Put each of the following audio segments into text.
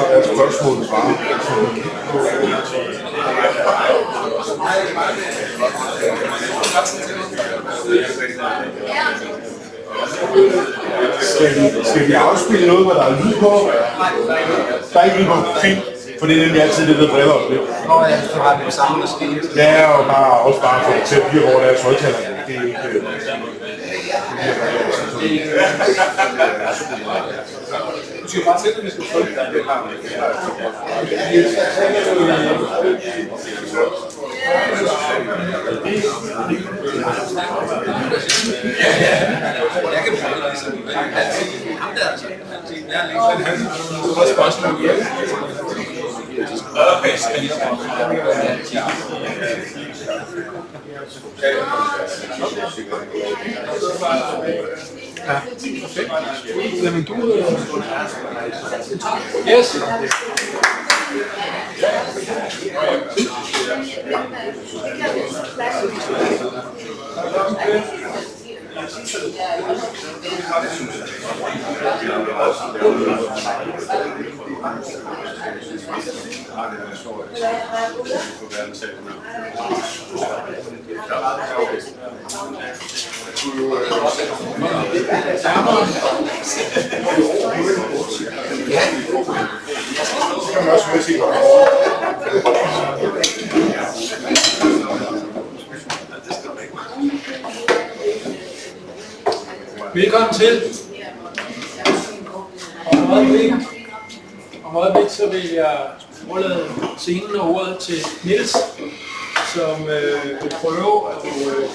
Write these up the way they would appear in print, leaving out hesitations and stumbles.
så er spørgsmålet bare. Skal vi afspille noget, hvor der er lyd på? Der er ikke lyd på. Fint. For det er nemlig altid det, der driller os lidt. Nå ja, så har vi det samme maskine. Det er jo bare også bare for til at blive over deres højtaler. Det er ikke... Du skal bare sætte, hvis du trykker dig. Det har jeg kan bruge det ligesom. Ham der altså. Jeg er længst. Du har spørgsmål. Ja, perfekt. Jamen du... Yes! Velkommen til. Om øjeblik så vil jeg overlade scenen og ordet til Niels, som vil prøve at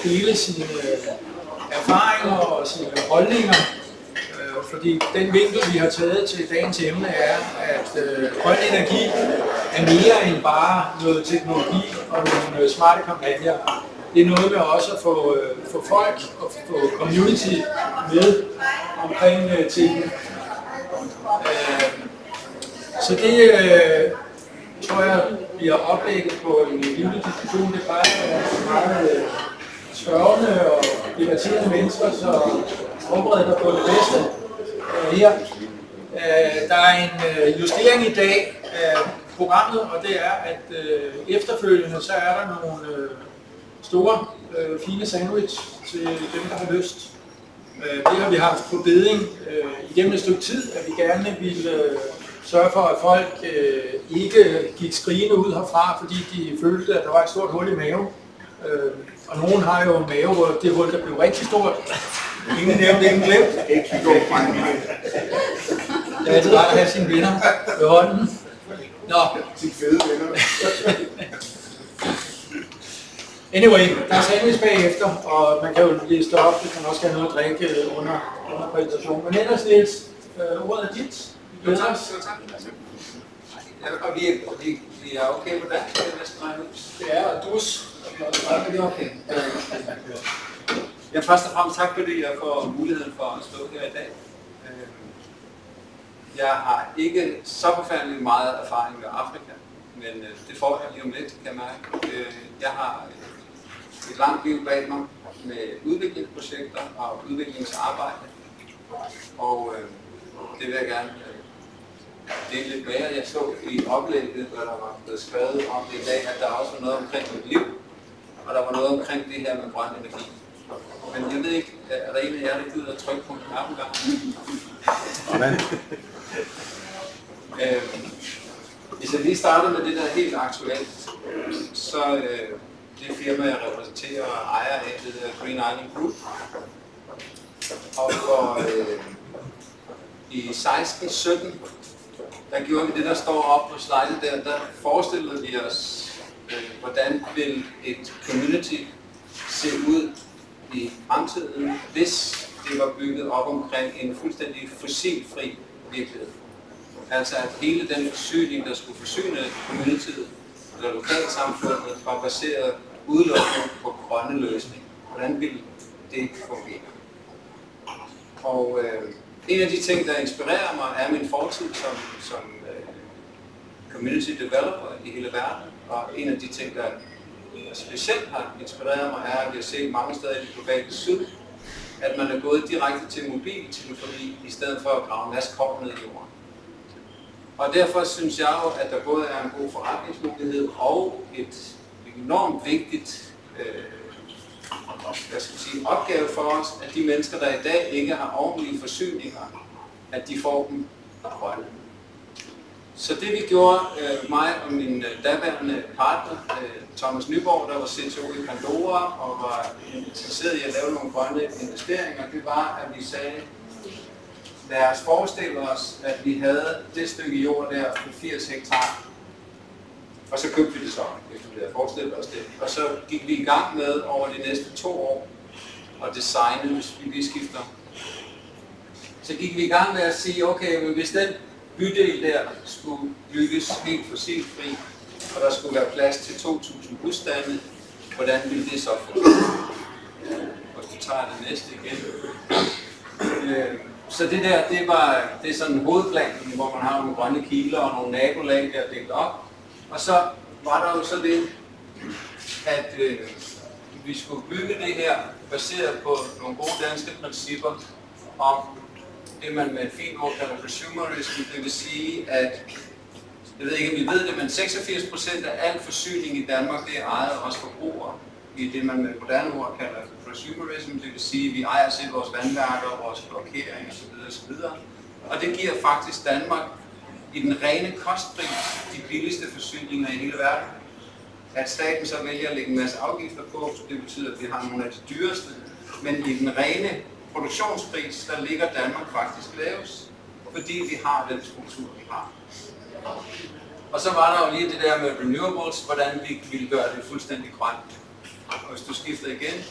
dele sine erfaringer og sine holdninger. Fordi den vinkel, vi har taget til dagens emne, er, at grøn energi er mere end bare noget teknologi og nogle smarte kampagner. Det er noget med også at få folk og få community med omkring tingene. Så det tror jeg bliver oplægget på en livlig diskussion. Det er meget spørgende og debatterende mennesker, så forbered dig på det bedste her. Der er en justering i dag af programmet, og det er, at efterfølgende så er der nogle store, fine sandwich til dem, der har lyst. Det har vi haft på beding igennem et stykke tid, at vi gerne ville sørge for, at folk ikke gik skrigende ud herfra, fordi de følte, at der var et stort hul i maven. Og nogen har jo en mave, hvor det hul der blev rigtig stort. Ingen nævnt, ingen glemt. Det er altid rart at have sine venner ved hånden. Nå. De fede venner. Anyway, der er sandwich bagefter, og man kan jo liste op, hvis man også skal have noget at drikke under præsentationen. Men ellers, Niels, ordet er dit. Jo, tak. Og vi er okay på dansk, det er næsten regne ud. Det er, og dus. Det er okay. Ja, først og fremmest tak, fordi jeg får muligheden for at stå her i dag. Jeg har ikke så forfærdelig meget erfaring med Afrika, men det får jeg lige om lidt, kan jeg mærke. Jeg har et langt liv bag mig med udviklingsprojekter og udviklingsarbejde, og det vil jeg gerne dele lidt mere. Jeg så i oplægget, hvor der var blevet skrevet om det i dag, at der også var noget omkring mit liv, og der var noget omkring det her med grøn energi. Men jeg ved ikke, er der en af jer, der gider at trykke på en knap engang? Hvis jeg lige starter med det, der er helt aktuelt, så det firma, jeg repræsenterer og ejer af, det der Green Island Group. Og for i 16-17, der gjorde vi det, der står op på slide der forestillede vi os, hvordan vil et community se ud i fremtiden, hvis det var bygget op omkring en fuldstændig fossilfri virkelighed. Altså at hele den forsyning, der skulle forsyne communityet eller lokalsamfundet, var baseret udelukkende på grønne løsninger. Hvordan ville det fungere? Og en af de ting, der inspirerer mig, er min fortid som community developer i hele verden. Og en af de ting, der specielt har inspireret mig, er, at jeg ser mange steder i det globale syd, at man er gået direkte til mobiltelefoni, i stedet for at grave en masse kort ned i jorden. Og derfor synes jeg jo, at der både er en god forretningsmulighed og et enormt vigtigt opgave for os, at de mennesker, der i dag ikke har ordentlige forsyninger, at de får dem grønne. Så det vi gjorde, mig og min daværende partner, Thomas Nyborg, der var CTO i Pandora og var interesseret i at lave nogle grønne investeringer, det var, at vi sagde, lad os forestille os, at vi havde det stykke jord der på 80 hektar, og så købte vi det så, efter vi havde forestillet os det. Og så gik vi i gang med over de næste 2 år at designe, hvis vi lige skifter. Så gik vi i gang med at sige, okay, men hvis den bydel der skulle bygges helt fossilfri, og der skulle være plads til 2.000 husstande, hvordan ville det så fungere? Og så tager det næste igen. Så det der, det er sådan hovedplanen, hvor man har nogle grønne kiler og nogle nabolag der delt op. Og så var der jo så det, at vi skulle bygge det her baseret på nogle gode danske principper om det, man med et fint ord kalder consumerism. Det vil sige, at, jeg ved ikke, om I ved det, men 86% af al forsyning i Danmark, det er ejet af os forbrugere. I det, man med moderne ord kalder consumerism, det vil sige, at vi ejer selv vores vandværker, vores blokering osv. Og det giver faktisk Danmark i den rene kostpris de billigste forsyninger i hele verden. At staten så vælger at lægge en masse afgifter på, det betyder, at vi har nogle af de dyreste. Men i den rene produktionspris, der ligger Danmark faktisk lavest, fordi vi har den struktur, vi har. Og så var der jo lige det der med renewables, hvordan vi ville gøre det fuldstændig grønt. Og hvis du skifter igen.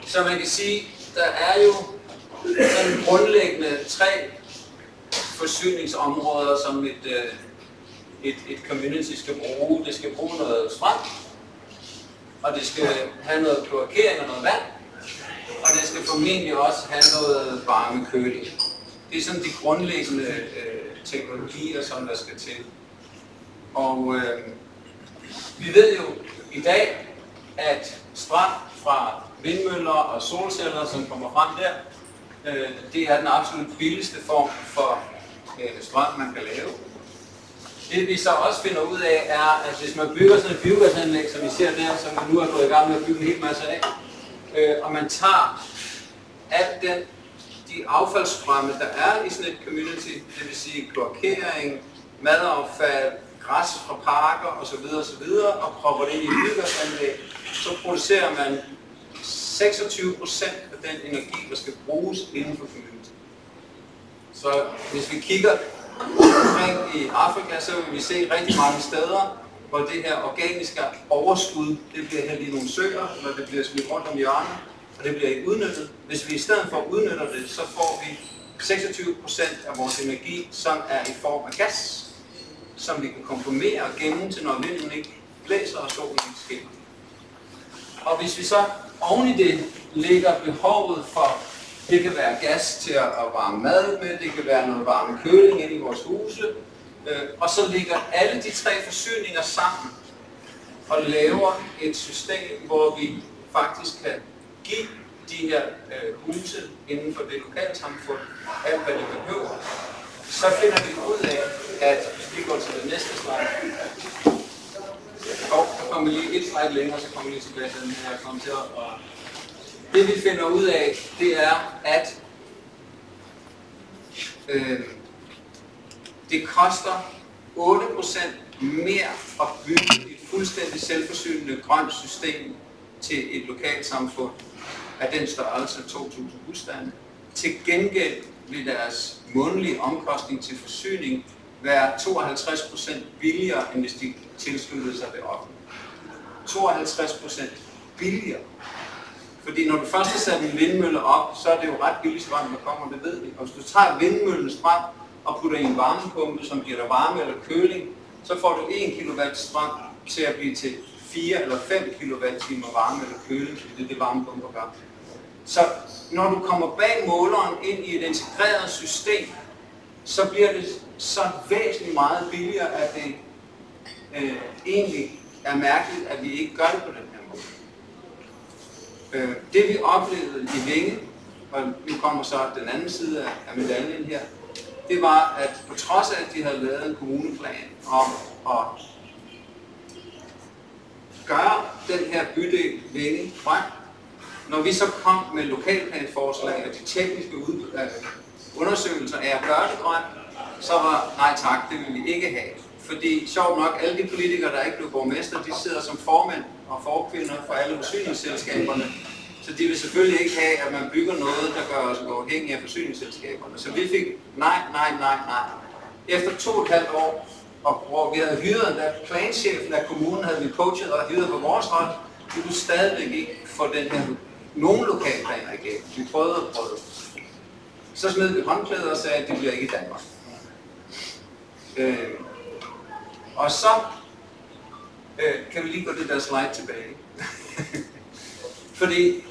Så man kan sige, der er jo sådan grundlæggende 3 forsyningsområder, som et community skal bruge. Det skal bruge noget strøm, og det skal have noget kloakering og noget vand, og det skal formentlig også have noget varmekøling. Det er sådan de grundlæggende teknologier, som der skal til. Og vi ved jo i dag, at strøm fra vindmøller og solceller, som kommer frem der, det er den absolut billigste form for strøm, man kan lave. Det vi så også finder ud af, er, at hvis man bygger sådan et biogasanlæg, som vi ser der, som vi nu har gået i gang med at bygge en hel masse af, og man tager alt de affaldsstrømme, der er i sådan et community, det vil sige kloakering, madaffald, græs fra parker osv., og propper det ind i et biogasanlæg, så producerer man 26% af den energi, der skal bruges inden for community. Så hvis vi kigger omkring i Afrika, så vil vi se rigtig mange steder, hvor det her organiske overskud, det bliver hældt i nogle søer, eller det bliver smidt rundt om hjørnet, og det bliver ikke udnyttet. Hvis vi i stedet for udnytter det, så får vi 26% af vores energi, som er i form af gas, som vi kan komprimere og gemme til, når vinden ikke blæser og solen ikke skinner. Og hvis vi så oven i det lægger behovet for, det kan være gas til at varme mad med, det kan være noget varme køling ind i vores huse, og så ligger alle de 3 forsyninger sammen og laver et system, hvor vi faktisk kan give de her huse inden for det lokalsamfund alt, hvad de behøver. Så finder vi ud af, at vi går til det næste slide. Og så kommer vi lige et slide længere, så kommer vi lige tilbage til den her kom til. Det vi finder ud af, det er, at det koster 8% mere at bygge et fuldstændig selvforsynende grønt system til et lokalsamfund af den størrelse 2.000 husstande. Til gengæld vil deres månedlige omkostning til forsyning være 52% billigere, end hvis de tilsluttede sig det offentlige. 52% billigere. Fordi når du først har sat en vindmølle op, så er det jo ret billig strøm, der kommer, det ved vi. Og hvis du tager vindmøllens strøm og putter i en varmepumpe, som giver dig varme eller køling, så får du 1 kW strøm til at blive til 4 eller 5 kWh varme eller køling, det er det varmepumper gør. Så når du kommer bag måleren ind i et integreret system, så bliver det så væsentligt meget billigere, at det egentlig er mærkeligt, at vi ikke gør det på den her måde. Det vi oplevede i Vinge, og nu kommer så den anden side af medaljen her, det var, at på trods af, at de havde lavet en kommuneplan om at gøre den her bydel Vinding grøn, når vi så kom med lokalplanforslag og de tekniske undersøgelser af at gøre det grønt, så var nej tak, det ville vi ikke have. Fordi sjovt nok, alle de politikere, der ikke blev borgmester, de sidder som formænd og forkvinder for alle forsyningsselskaberne. Så de vil selvfølgelig ikke have, at man bygger noget, der gør os afhængige af forsyningsselskaberne. Så vi fik nej. Efter 2,5 år, og hvor vi havde hyret, da planchefen af kommunen havde vi coachet og hyret på vores hold, vi kunne stadigvæk ikke få den her nogle lokalplaner igennem. Vi prøvede. Så smed vi håndklæder og sagde, at det bliver ikke i Danmark. Og så kan vi lige gå det der slide tilbage. Fordi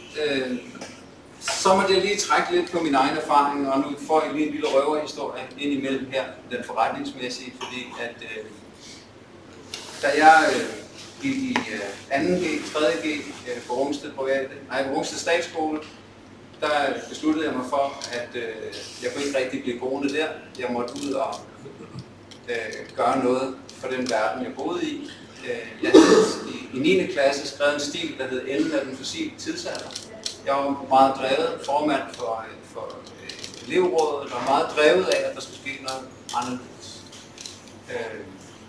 så må jeg lige trække lidt på min egen erfaring, og nu får jeg lige en lille røverhistorie ind imellem her, den forretningsmæssige, fordi at da jeg gik i 2G, 3G på Rungsted Statsskole, der besluttede jeg mig for, at jeg kunne ikke rigtig blive boende der. Jeg måtte ud og gøre noget for den verden, jeg boede i. Jeg havde i 9. klasse skrevet en stil, der hed Enden af den fossile tidsalder. Jeg var meget drevet, formand for elevrådet, og meget drevet af, at der skulle ske noget anderledes.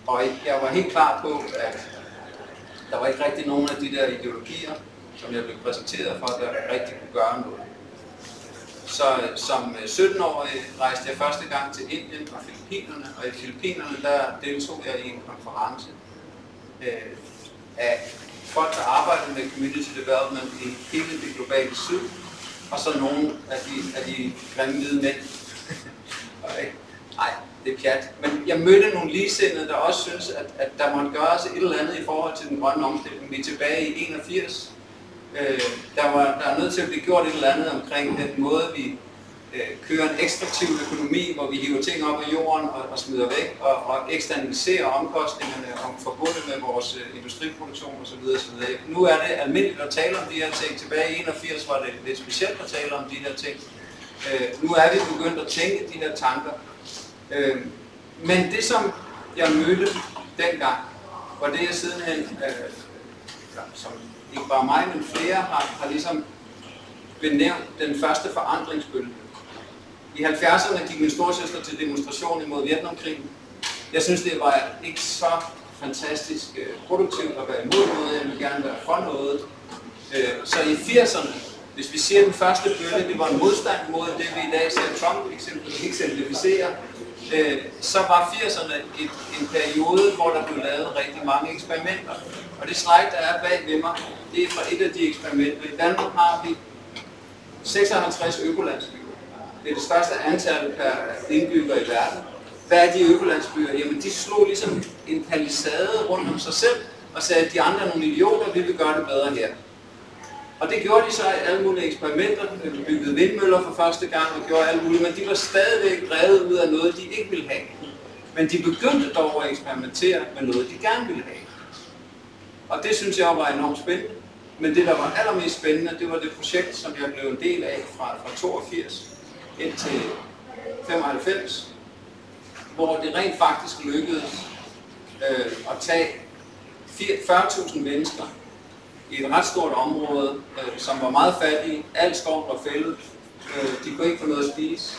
Og jeg var helt klar på, at der var ikke rigtig nogen af de der ideologier, som jeg blev præsenteret for, der rigtig kunne gøre noget. Så som 17-årig rejste jeg første gang til Indien og Filippinerne, og i Filippinerne der deltog jeg i en konference af folk, der arbejdede med community development i hele det globale syd, og så nogle af de grimme hvide mænd. Nej, det er pjat. Men jeg mødte nogle ligesindede, der også synes, at der måtte gøres et eller andet i forhold til den grønne omstilling. Vi er tilbage i 81. Der er nødt til at blive gjort et eller andet omkring den måde, vi kører en ekstraktiv økonomi, hvor vi hiver ting op af jorden og smider væk, og eksternaliserer omkostningerne forbundet med vores industriproduktion osv. Nu er det almindeligt at tale om de her ting. Tilbage i 81 var det lidt specielt at tale om de her ting. Nu er vi begyndt at tænke de her tanker. Men det, som jeg mødte dengang, var det, jeg sidenhen, som ikke bare mig, men flere har ligesom benævnt den første forandringsbølge. I 70'erne gik min storesøster til demonstration imod Vietnamkrigen. Jeg synes, det var ikke så fantastisk produktivt at være imod noget. Jeg ville gerne være for noget. Så i 80'erne, hvis vi siger den første bølge, det var en modstand mod det, vi i dag ser Trump eksemplificere, så var 80'erne en periode, hvor der blev lavet rigtig mange eksperimenter. Og det slide, der er bag ved mig, det er fra et af de eksperimenter. I Danmark har vi 56 økolandsbyer. Det er det største antal per indbygger i verden. Hvad er de økolandsbyer? Jamen, de slog ligesom en palisade rundt om sig selv og sagde, at de andre er nogle idioter, vi vil gøre det bedre her. Og det gjorde de så i alle mulige eksperimenter. De byggede vindmøller for første gang og gjorde alt muligt, men de var stadigvæk drevet ud af noget, de ikke ville have. Men de begyndte dog at eksperimentere med noget, de gerne ville have. Og det synes jeg var enormt spændende. Men det, der var allermest spændende, det var det projekt, som jeg blev en del af fra 82 indtil 95, hvor det rent faktisk lykkedes at tage 40.000 mennesker i et ret stort område, som var meget fattige. Alt skov var fældet. De kunne ikke få noget at spise.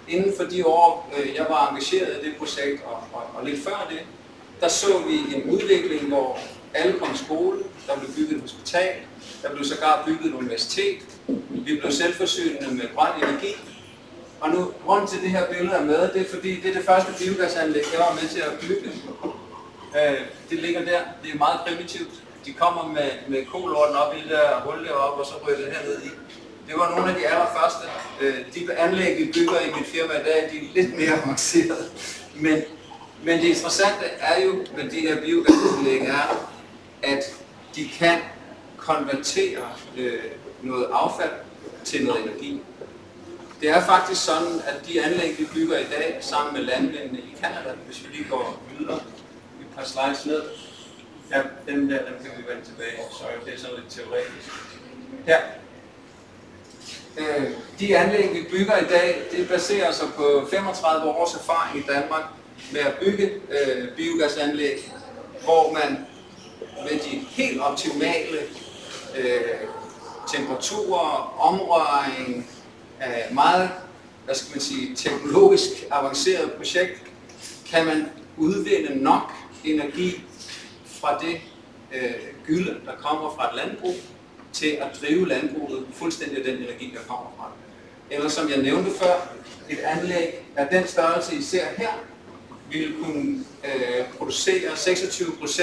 Inden for de år, jeg var engageret i det projekt, og lidt før det, der så vi en udvikling, hvor alle kom i skole, der blev bygget et hospital, der blev sågar bygget et universitet, vi blev selvforsynende med grøn energi. Og nu, grunden til det her billede er med, det er fordi, det er det første biogasanlæg, jeg var med til at bygge. Det ligger der, det er meget primitivt. De kommer med kolorten op i det der hul deroppe, og så ryger det herned i. Det var nogle af de allerførste. De anlæg, vi bygger i mit firma i dag, de er lidt mere avancerede. Men det interessante er jo med de her biogasanlæg er, at de kan konvertere noget affald til noget energi. Det er faktisk sådan, at de anlæg, vi bygger i dag, sammen med landmændene i Canada, hvis vi lige går videre et par slides ned, ja, den kan vi vende tilbage, så det er sådan lidt teoretisk. Her. De anlæg, vi bygger i dag, det baserer sig på 35 års erfaring i Danmark med at bygge biogasanlæg, hvor man med de helt optimale temperaturer, omrøring, meget, hvad skal man sige, teknologisk avanceret projekt, kan man udvinde nok energi fra det gylde, der kommer fra et landbrug, til at drive landbruget fuldstændig af den energi, der kommer fra det. Eller som jeg nævnte før, et anlæg af den størrelse, I ser her, vil kunne producere 26%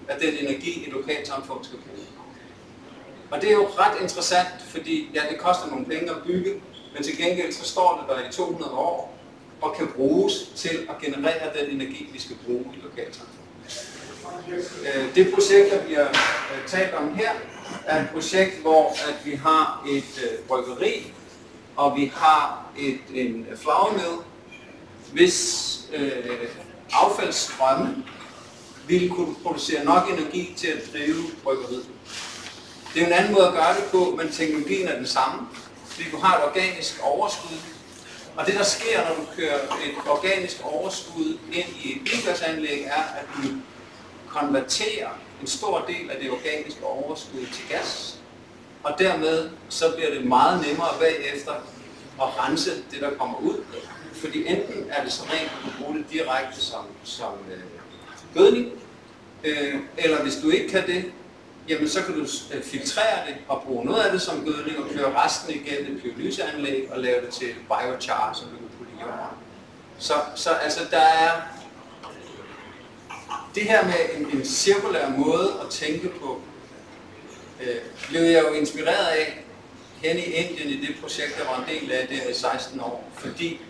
af den energi, et lokalsamfund skal bruge. Og det er jo ret interessant, fordi ja, det koster nogle penge at bygge, men til gengæld så står det der i 200 år og kan bruges til at generere den energi, vi skal bruge i lokalsamfundet. Det projekt, der bliver talt om her, er et projekt, hvor at vi har et bryggeri, og vi har en flour mill, hvis affaldsstrømme ville kunne producere nok energi til at drive bryggeriet. Det er en anden måde at gøre det på, men teknologien er den samme. Fordi du har et organisk overskud, og det der sker, når du kører et organisk overskud ind i et biogasanlæg, er, at du konverterer en stor del af det organiske overskud til gas, og dermed så bliver det meget nemmere bagefter at rense det, der kommer ud. Fordi enten er det så rent, at du bruger det direkte som gødning, eller hvis du ikke kan det, jamen så kan du filtrere det og bruge noget af det som gødning og køre resten igennem et pyrolyseanlæg og lave det til biochar, som du kan putte i jorden. Så altså der er det her med en cirkulær måde at tænke på, blev jeg jo inspireret af hen i Indien i det projekt, der var en del af det i 16 år, fordi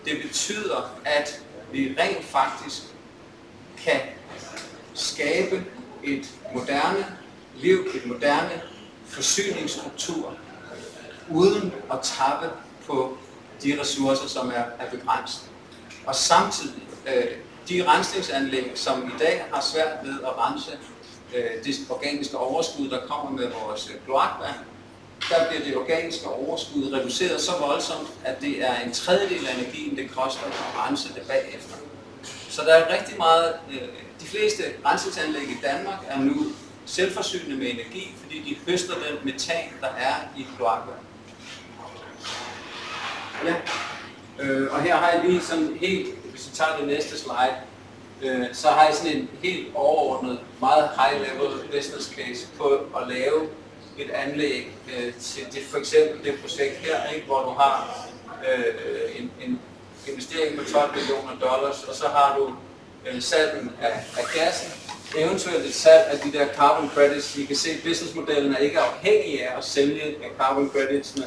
det betyder, at vi rent faktisk kan skabe et moderne liv, et moderne forsyningsstruktur, uden at tappe på de ressourcer, som er begrænset. Og samtidig, de rensningsanlæg, som i dag har svært ved at rense det organiske overskud, der kommer med vores kloakvand, der bliver det organiske overskud reduceret så voldsomt, at det er en tredjedel af energien, det koster at rense det bagefter. Så der er rigtig meget, de fleste rensningsanlæg i Danmark er nu selvforsynende med energi, fordi de høster den metan, der er i kloakvand. Ja. Og her har jeg lige sådan helt, hvis vi tager det næste slide, så har jeg sådan en helt overordnet, meget high-level business case på at lave et anlæg til det, for eksempel det projekt her, ikke, hvor du har en investering på $12 millioner, og så har du salgen af gassen, eventuelt et salg af de der carbon credits. I kan se, at businessmodellen er ikke afhængig af at sælge carbon creditsene.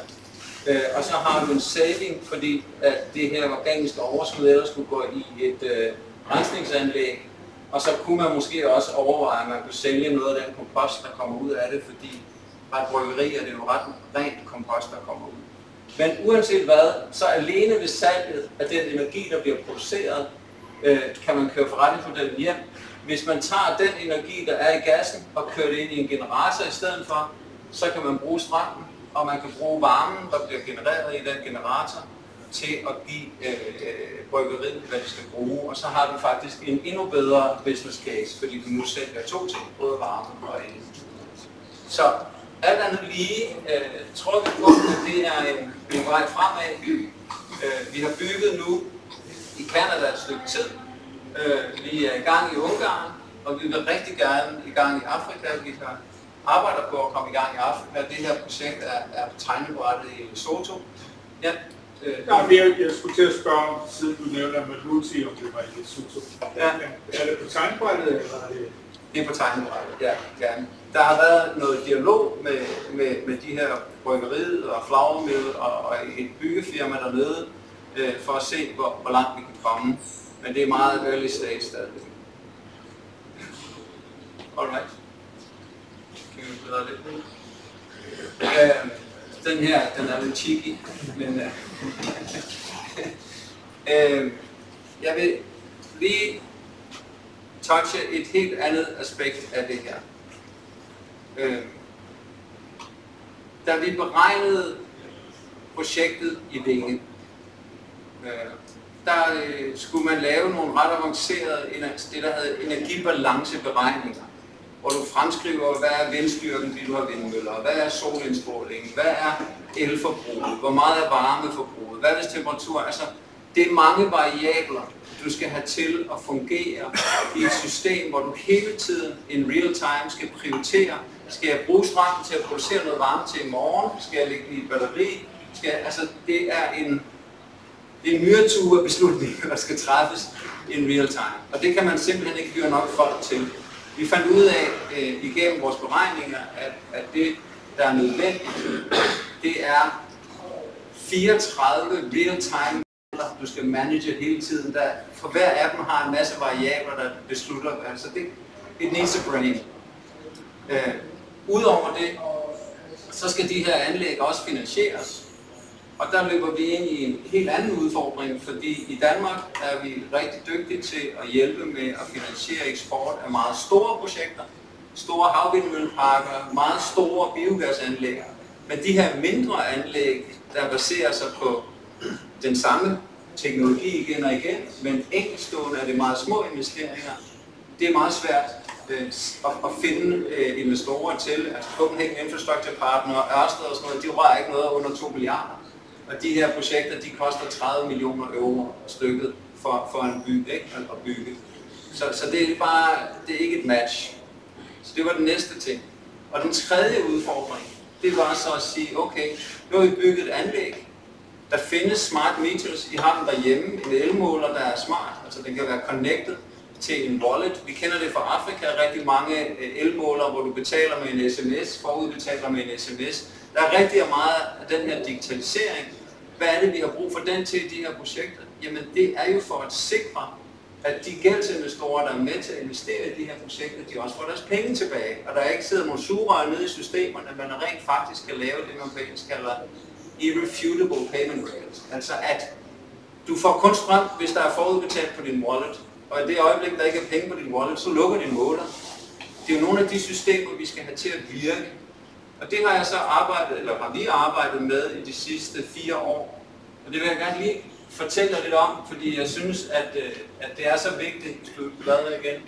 Og så har du en saving, fordi at det her organiske overskud ellers skulle gå i et rensningsanlæg. Og så kunne man måske også overveje, at man kunne sælge noget af den kompost, der kommer ud af det, fordi fra et bryggeri er det jo ret rent kompost, der kommer ud. Men uanset hvad, så alene ved salget af den energi, der bliver produceret, kan man køre forretningsmodellen hjem. Hvis man tager den energi, der er i gassen, og kører det ind i en generator i stedet for, så kan man bruge strømmen, og man kan bruge varmen, der bliver genereret i den generator, til at give bryggeriet, hvad de skal bruge. Og så har du faktisk en endnu bedre business case, fordi du nu sælger to ting, både varme og el. Så alt andet lige tror vi på, at det er en vej fremad. Vi har bygget nu i Canada et stykke tid. Vi er i gang i Ungarn, og vi vil rigtig gerne i gang i Afrika. Vi har arbejder på at komme i gang i Afrika. Det her projekt er på tegnebrættet i Lesotho. Ja. Jeg skulle til at spørge, siden du nævnte Maluti, om det var i Lesotho. Ja. Er det på tegnebrættet, eller er det... Det er på tegnebrættet, ja, gerne. Der har været noget dialog med de her bryggeriet og flour mill og et byggefirma dernede, for at se, hvor langt vi kan komme. Men det er meget early stage stadigvæk. Alright. Kan vi bladre lidt ud? Den her, den er lidt cheeky, men jeg vil lige touche et helt andet aspekt af det her. Da vi beregnede projektet i Vinge. Der skulle man lave nogle ret avancerede, det der hedder energibalanceberegninger, hvor du fremskriver, hvad er vindstyrken, fordi du har vindmøller, hvad er solindstrålingen, hvad er elforbruget, hvor meget er varmeforbruget, hvad er det temperatur, altså det er mange variabler, du skal have til at fungere i et system, hvor du hele tiden in real time skal prioritere, skal jeg bruge strøm til at producere noget varme til i morgen, skal jeg lægge det i et batteri, altså det er en myretue af beslutninger, der skal træffes in real time. Og det kan man simpelthen ikke hyre nok folk til. Vi fandt ud af igennem vores beregninger, at det, der er nødvendigt, det er 34 real-time, du skal manage hele tiden. For hver af dem har en masse variabler, der beslutter. Altså it needs a brain. Udover det, så skal de her anlæg også finansieres. Og der løber vi ind i en helt anden udfordring, fordi i Danmark er vi rigtig dygtige til at hjælpe med at finansiere eksport af meget store projekter, store havvindmølleparker, meget store biogasanlæg. Men de her mindre anlæg, der baserer sig på den samme teknologi igen og igen, men enkeltstående er det meget små investeringer, det er meget svært at finde investorer til. Altså Copenhagen Infrastructure Partner og Ørsted og sådan noget, de rører ikke noget under 2 milliarder. Og de her projekter, de koster 30 millioner euro stykket for en by, ikke? At bygge. Så det er bare, det er ikke et match. Så det var den næste ting. Og den tredje udfordring, det var så at sige, okay, nu har vi bygget et anlæg. Der findes smart meters, I har den derhjemme, en elmåler, der er smart, altså den kan være connected til en wallet. Vi kender det fra Afrika, rigtig mange elmålere, hvor du betaler med en sms, forudbetaler med en sms. Der er rigtig meget af den her digitalisering. Hvad er det, vi har brug for den til i de her projekter? Jamen det er jo for at sikre, at de gældsinvestorer, der er med til at investere i de her projekter, de også får deres penge tilbage. Og der ikke sidder nogle sugerør nede i systemerne, men rent faktisk kan lave det, man på engelsk kalder irrefutable payment rails. Altså at du får kun strøm, hvis der er forudbetalt på din wallet. Og i det øjeblik, der ikke er penge på din wallet, så lukker din måler. Det er jo nogle af de systemer, vi skal have til at virke. Og det har jeg så vi arbejdet med i de sidste 4 år. Og det vil jeg gerne lige fortælle lidt om, fordi jeg synes, at det er så vigtigt. Skal vi bladre igen?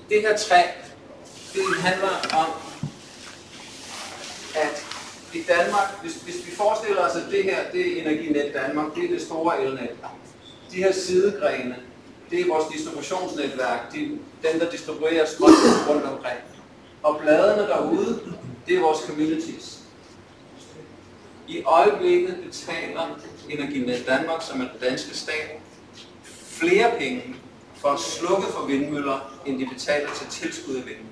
Det her træ, det handler om, at i Danmark, hvis vi forestiller os, at det her, det er Energinet Danmark, det er det store elnet. De her sidegrene, det er vores distributionsnetværk, dem der distribuerer strøm rundt omkring. Og bladene derude, det er vores communities. I øjeblikket betaler Energinet Danmark, som er den danske stat, flere penge for at slukke for vindmøller, end de betaler til tilskud af vindmøller.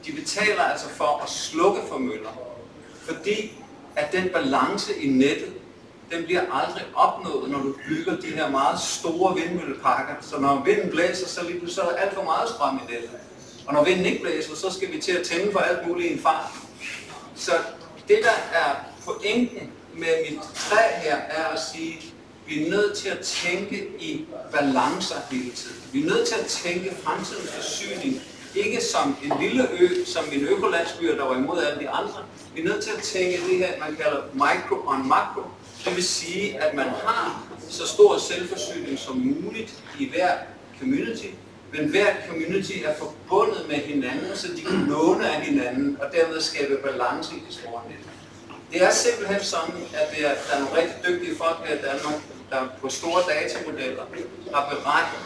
De betaler altså for at slukke for møller, fordi at den balance i nettet, den bliver aldrig opnået, når du bygger de her meget store vindmølleparker. Så når vinden blæser, så lige pludselig er der alt for meget strøm i nettet. Og når vinden ikke blæser, så skal vi til at tænde for alt muligt i en fart. Så det, der er pointen med mit træ her, er at sige, at vi er nødt til at tænke i balancer hele tiden. Vi er nødt til at tænke fremtidens forsyning, ikke som en lille ø, som en økolandsbyer, der var imod alle de andre. Vi er nødt til at tænke det her, man kalder micro on macro. Det vil sige, at man har så stor selvforsyning som muligt i hver community, men hver community er forbundet med hinanden, så de kan låne af hinanden, og dermed skabe balance i det store net. Det er simpelthen sådan, at der er nogle rigtig dygtige folk her i Danmark, der på store datamodeller har beregnet,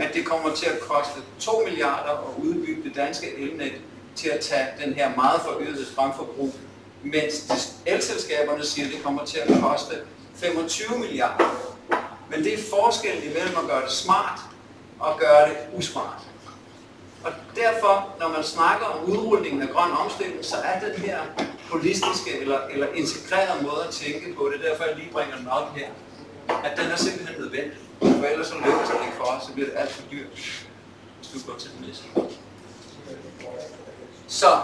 at det kommer til at koste 2 milliarder at udbygge det danske elnet til at tage den her meget forøgede strømforbrug, mens elselskaberne siger, at det kommer til at koste 25 milliarder. Men det er forskellen imellem at gøre det smart og gøre det usmart. Og derfor, når man snakker om udrulningen af grøn omstilling, så er den her holistiske eller integrerede måde at tænke på, det er derfor, jeg lige bringer den op her, at den er simpelthen nødvendig. For ellers så lykkes det ikke for os, så bliver det alt for dyrt. Hvis du går til den næste. Så,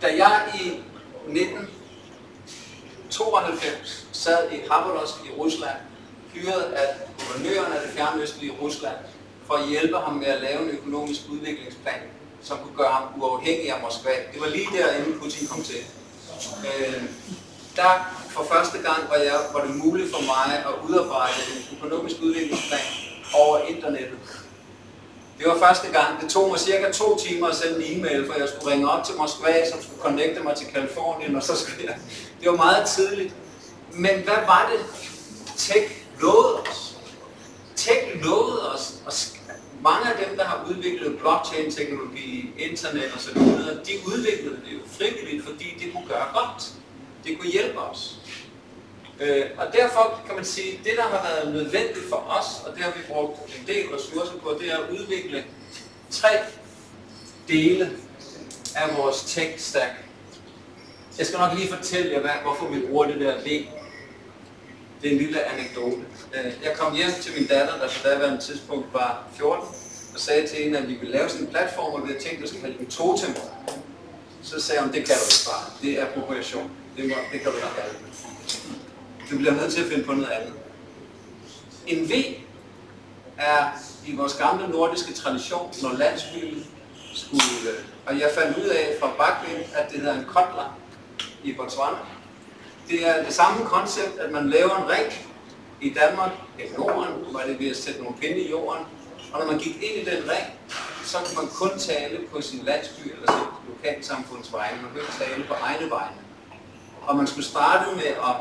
da jeg i 1992 sad i Khabarovsk i Rusland, hyret af guvernøren af det fjernøstlige Rusland, for at hjælpe ham med at lave en økonomisk udviklingsplan, som kunne gøre ham uafhængig af Moskva. Det var lige der, inden Putin kom til. Der for første gang var det muligt for mig at udarbejde en økonomisk udviklingsplan over internettet. Det var første gang. Det tog mig cirka 2 timer at sende en e-mail, for jeg skulle ringe op til Moskva, som skulle connecte mig til Kalifornien, og så skulle jeg... Det var meget tidligt. Men hvad var det, tech lovede os? Tech lovede os, og mange af dem, der har udviklet blockchain-teknologi, internet og så videre, de udviklede det jo frivilligt, fordi det kunne gøre godt. Det kunne hjælpe os. Og derfor kan man sige, at det, der har været nødvendigt for os, og det har vi brugt en del ressourcer på, det er at udvikle 3 dele af vores tech-stack. Jeg skal nok lige fortælle jer, hvorfor vi bruger det der V. Det er en lille anekdote. Jeg kom hjem til min datter, der på daværende tidspunkt var 14, og sagde til hende, at vi ville lave sådan en platform, og vi havde tænkt, at vi skulle kalde den Totem. Så sagde hun, det kan du ikke bare. Det er appropriation. Det kan du ikke kalde det. Du bliver nødt til at finde på noget andet. En V er i vores gamle nordiske tradition, når landsbyen skulle... Og jeg fandt ud af fra Bakvind, at det hedder en kotler i Botswana. Det er det samme koncept, at man laver en ring i Danmark, i Norden, hvor det ved at sætte nogle pinde i jorden. Og når man gik ind i den ring, så kunne man kun tale på sin landsby eller sit lokalsamfunds vegne. Man kunne ikke tale på egne vegne. Og man skulle starte med at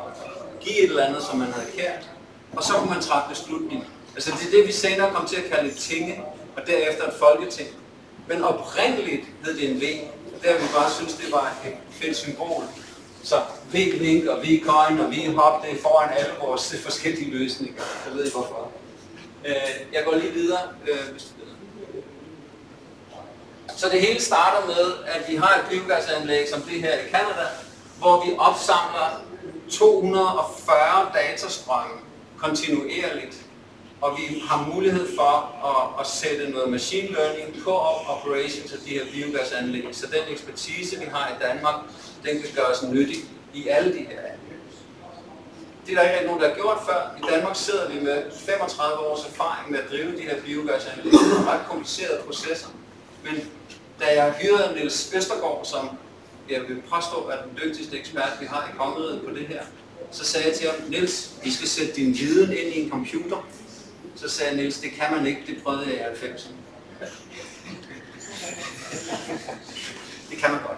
give et eller andet, som man havde kært, og så kunne man træffe beslutning. Altså det er det, vi senere kom til at kalde et tinge, og derefter et folketing. Men oprindeligt hed det en V, og der vi bare synes, det var et fedt symbol. Så V-Link og V-Coin og V-Hop, det er foran alle vores forskellige løsninger. Jeg ved ikke hvorfor. Jeg går lige videre. Så det hele starter med, at vi har et biogasanlæg som det her i Canada, hvor vi opsamler 240 datastrømme kontinuerligt, og vi har mulighed for at sætte noget machine learning på operations af de her biogasanlæg, så den ekspertise, vi har i Danmark, den kan gøres nyttig i alle de her anlæg. Det er der ikke nogen, der har gjort før. I Danmark sidder vi med 35 års erfaring med at drive de her biogasanlæg. Det er ret komplicerede processer. Men da jeg hyrede Niels Østergaard, som jeg vil påstå er den dygtigste ekspert, vi har i kongeriget på det her, så sagde jeg til ham, Niels, vi skal sætte din viden ind i en computer. Så sagde Niels, det kan man ikke, det prøvede jeg i 90'erne. Det kan man godt.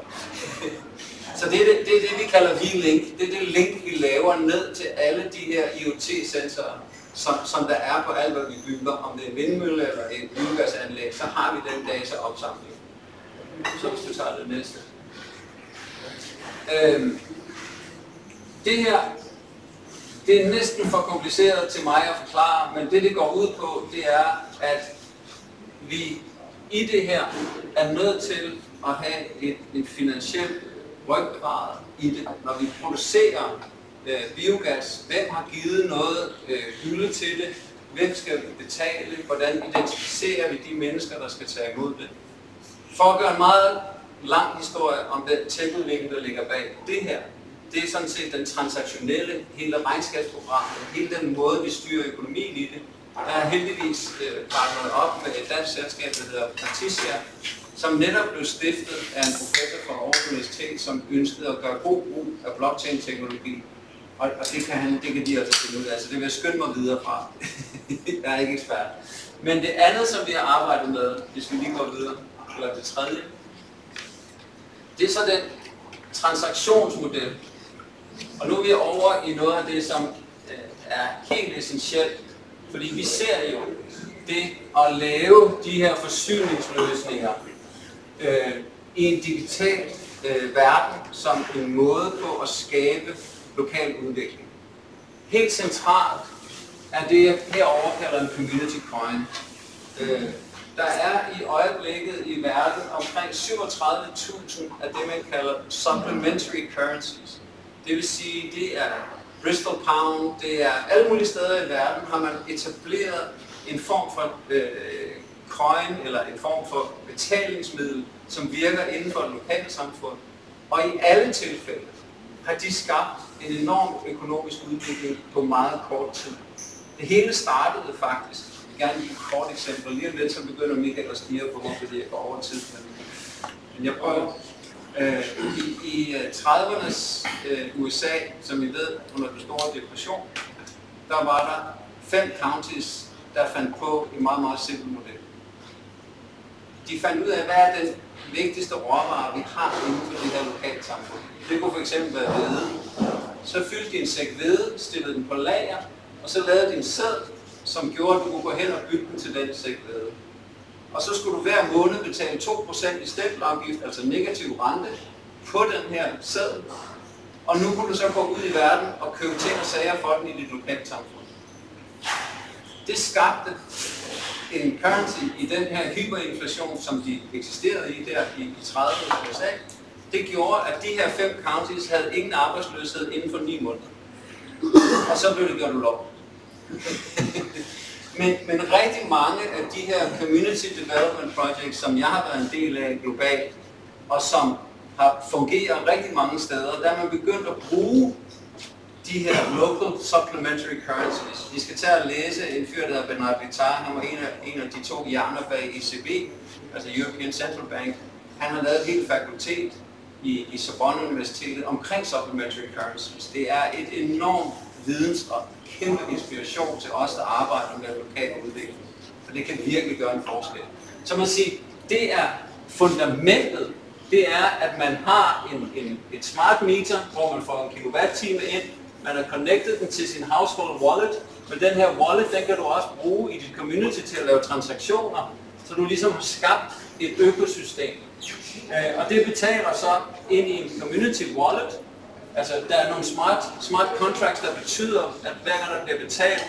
Så det er det, vi kalder V-Link. Det er det link, vi laver ned til alle de her IoT-sensorer, som der er på alt, hvad vi bygger. Om det er en vindmølle eller et biogasanlæg, så har vi den dataopsamling. Så hvis du tager det næste. Det her, det er næsten for kompliceret til mig at forklare, men det går ud på, det er, at vi i det her er nødt til at have et finansielt ryggrad i det. Når vi producerer biogas, hvem har givet noget hylde til det, hvem skal betale, hvordan identificerer vi de mennesker, der skal tage imod det. For at gøre en meget lang historie om den teknologi, der ligger bag det her, det er sådan set den transaktionelle, hele regnskabsprogrammet, hele den måde, vi styrer økonomien i det. Der er heldigvis partneret op med et dansk selskab, der hedder Particia, som netop blev stiftet af en professor fra Aarhus Universitet, som ønskede at gøre god brug af blockchain-teknologi. Og det kan de altså finde ud af, så det vil jeg skynde mig videre fra. Jeg er ikke ekspert. Men det andet, som vi har arbejdet med, hvis vi lige går videre, eller det tredje, det er så den transaktionsmodel. Og nu er vi over i noget af det, som er helt essentielt, fordi vi ser jo det at lave de her forsyningsløsninger i en digital verden som en måde på at skabe lokal udvikling. Helt centralt er det, jeg herovre kalder en community coin. Der er i øjeblikket i verden omkring 37.000 af det, man kalder supplementary currencies. Det vil sige, det er Bristol Pound, det er alle mulige steder i verden, har man etableret en form for coin eller en form for betalingsmiddel, som virker inden for et lokalt samfund. Og i alle tilfælde har de skabt en enorm økonomisk udvikling på meget kort tid. Det hele startede faktisk gerne give et kort eksempel. Lige om lidt, så begynder Michael at stige på mig, fordi jeg går over tid. Men jeg prøver. I 30'ernes USA, som I ved, under den store depression, der var der 5 counties, der fandt på en meget, meget simpel model. De fandt ud af, hvad er den vigtigste råvare, vi har inden for det her lokalsamfund. Det kunne fx være hvede. Så fyldte de en sæk hvede, stillede den på lager, og så lavede de en seddel, som gjorde, at du kunne gå hen og bytte den til den sæk hvede. Og så skulle du hver måned betale 2% i stempelafgift, altså negativ rente, på den her seddel. Og nu kunne du så gå ud i verden og købe ting og sager for den i dit lokalsamfund. Det skabte en currency i den her hyperinflation, som de eksisterede i der i 30'erne USA. Det gjorde, at de her 5 counties havde ingen arbejdsløshed inden for 9 måneder. Og så blev det gjort ulovligt. Men rigtig mange af de her community development projects, som jeg har været en del af globalt, og som fungerer rigtig mange steder, der er man begyndt at bruge de her local supplementary currencies. Vi skal tage og læse en fyr, der hedder Bernard Littard. Han var en af de 2 hjerner bag ECB, altså European Central Bank. Han har lavet et helt fakultet i Sorbonne Universitetet omkring supplementary currencies. Det er et enormt videns- og kæmpe inspiration til os, der arbejder med lokal udvikling. For det kan virkelig gøre en forskel. Så man siger, det er fundamentet. Det er, at man har et smart meter, hvor man får en kilowatt-time ind. Man har connected den til sin household wallet. Men den her wallet, den kan du også bruge i dit community til at lave transaktioner. Så du ligesom har skabt et økosystem. Og det betaler så ind i en community wallet. Altså, der er nogle smart contracts, der betyder, at hver gang der bliver betalt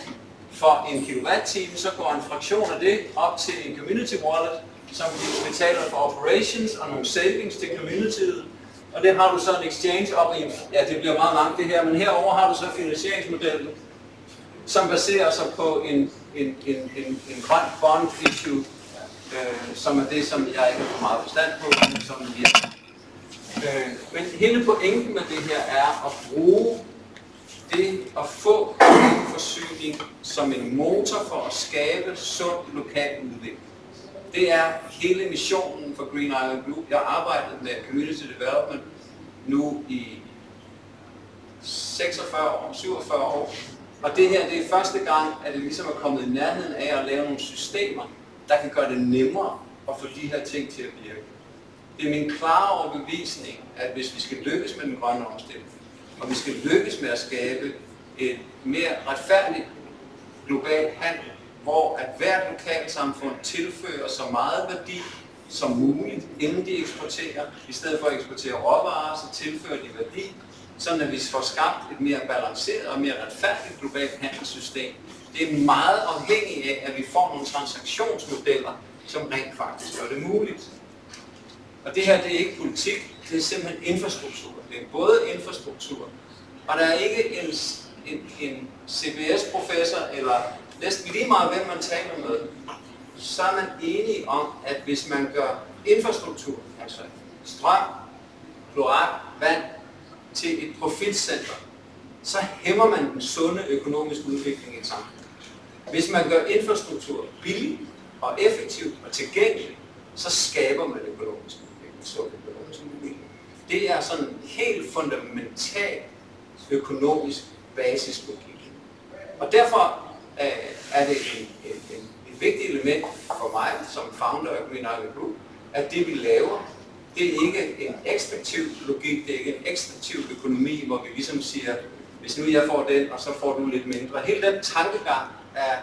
for en kilowatt-time, så går en fraktion af det op til en community wallet, som betaler for operations og nogle savings til communityet. Og det har du så en exchange op i, ja, det bliver meget langt det her, men herover har du så finansieringsmodellen, som baserer sig på en grøn bond issue, som er det, som jeg ikke har for meget forstand på, men som virker. Men hele pointen med det her er at bruge det at få en forsyning som en motor for at skabe sund lokal udvikling. Det er hele missionen for Green Island Group. Jeg har arbejdet med community development nu i 46 år, 47 år. Og det her, det er første gang, at det ligesom er kommet i nærheden af at lave nogle systemer, der kan gøre det nemmere at få de her ting til at virke. Det er min klare overbevisning, at hvis vi skal lykkes med den grønne omstilling, og vi skal lykkes med at skabe et mere retfærdigt globalt handel, hvor at hvert lokalsamfund tilfører så meget værdi som muligt, inden de eksporterer. I stedet for at eksportere råvarer, så tilfører de værdi, sådan at vi får skabt et mere balanceret og mere retfærdigt globalt handelssystem. Det er meget afhængigt af, at vi får nogle transaktionsmodeller, som rent faktisk gør det muligt. Og det her, det er ikke politik, det er simpelthen infrastruktur. Det er både infrastruktur, og der er ikke en CBS-professor, eller næsten lige meget, hvem man taler med, så er man enige om, at hvis man gør infrastruktur, altså strøm, kloak, vand, til et profitcenter, så hæmmer man den sunde økonomiske udvikling i et samfund. Hvis man gør infrastruktur billig og effektiv og tilgængelig, så skaber man økonomisk udvikling, sund økonomisk udvikling. Det er sådan en helt fundamental økonomisk basislogik. Og derfor er det et vigtigt element for mig som founder af Green Island Group, at det vi laver, det er ikke en ekstraktiv logik, det er ikke en ekstraktiv økonomi, hvor vi ligesom siger, hvis nu jeg får den, og så får du lidt mindre. Hele den tankegang er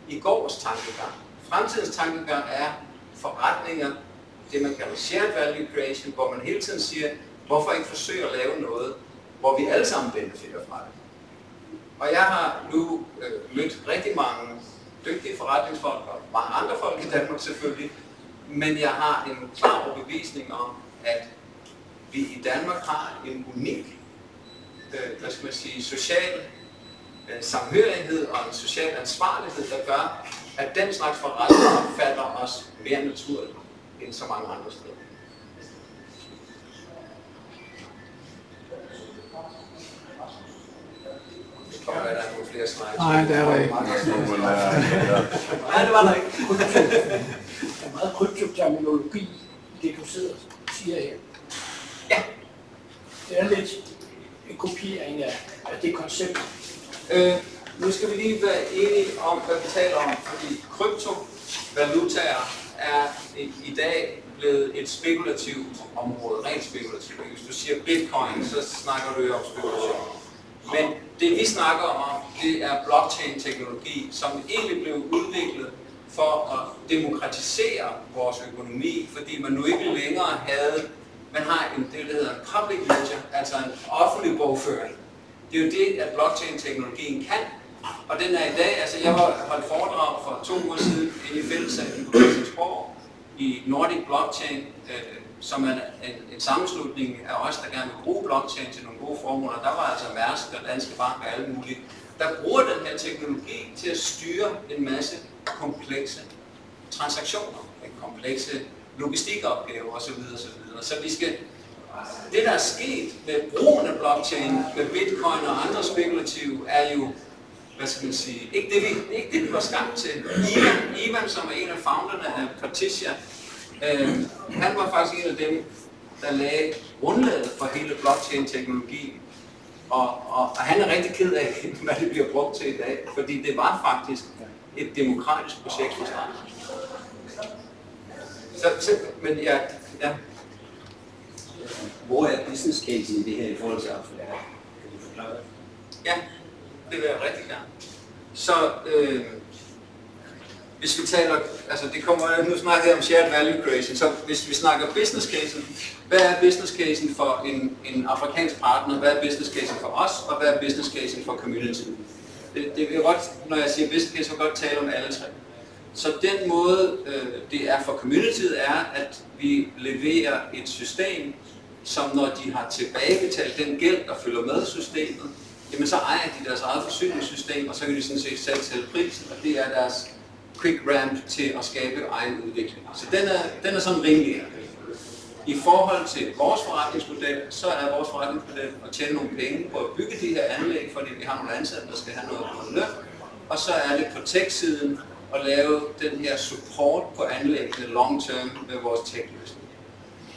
i gårs tankegang. Fremtidens tankegang er forretninger, det man kalder shared value creation, hvor man hele tiden siger, hvorfor ikke forsøge at lave noget, hvor vi alle sammen benefitter fra det. Og jeg har nu mødt rigtig mange dygtige forretningsfolk, og mange andre folk i Danmark selvfølgelig, men jeg har en klar overbevisning om, at vi i Danmark har en unik social samhørighed og en social ansvarlighed, der gør, at den slags forretninger falder os mere naturligt end så mange andre steder. Det kommer, at der er nogle flere slide. Nej, det er der ikke. Nej, det var der ikke. Der er meget kryptoterminologi i det, du sidder og siger her. Ja. Det er lidt en kopiering af det koncept. Nu skal vi lige være enige om, hvad vi taler om, fordi kryptovalutaer er i dag blevet et spekulativt område, rent spekulativt. Hvis du siger bitcoin, så snakker du jo om spekulation. Men det vi snakker om, det er blockchain-teknologi, som egentlig blev udviklet for at demokratisere vores økonomi, fordi man nu ikke længere man har det der hedder en public ledger, altså en offentlig bogføring. Det er jo det, at blockchain-teknologien kan. Og den er i dag, altså jeg har holdt foredrag for 2 uger siden inde i fællessalen på Christiansborg i Nordic Blockchain, som er en sammenslutning af os, der gerne vil bruge blockchain til nogle gode formål. Der var altså Mærsk og Danske Bank og alle mulige, der bruger den her teknologi til at styre en masse komplekse transaktioner, komplekse logistikopgaver osv. Så vi skal, det der er sket med brugen af blockchain, med bitcoin og andre spekulative, er jo, hvad skal man sige, ikke det vi var skabt til. Ivan, som er en af founderne af Partitia, han var faktisk en af dem, der lagde grundlaget for hele blockchain-teknologien. Og han er rigtig ked af, hvad det bliver brugt til i dag, fordi det var faktisk et demokratisk projekt for starten. Men ja. Hvor er business case i det her i forhold til affære? Kan du forklare det? Ja, det vil jeg rigtig gerne. Så hvis vi taler, altså det kommer, nu snakker jeg om shared value creation, så hvis vi snakker business casen, hvad er business casen for en afrikansk partner, hvad er business casen for os, og hvad er business casen for community? Det vil godt, når jeg siger business case, så godt tale om alle tre. Så den måde, det er for communityet, er, at vi leverer et system, som når de har tilbagebetalt den gæld, der følger med systemet, jamen så ejer de deres eget forsyningssystem, og så kan de sådan set selv sætte prisen, og det er deres quick ramp til at skabe egen udvikling. Så den er sådan rimelig. I forhold til vores forretningsmodel, så er vores forretningsmodel at tjene nogle penge på at bygge de her anlæg, fordi vi har nogle ansatte, der skal have noget på løn. Og så er det på tech-siden at lave den her support på anlæggene long term med vores tech-løsning.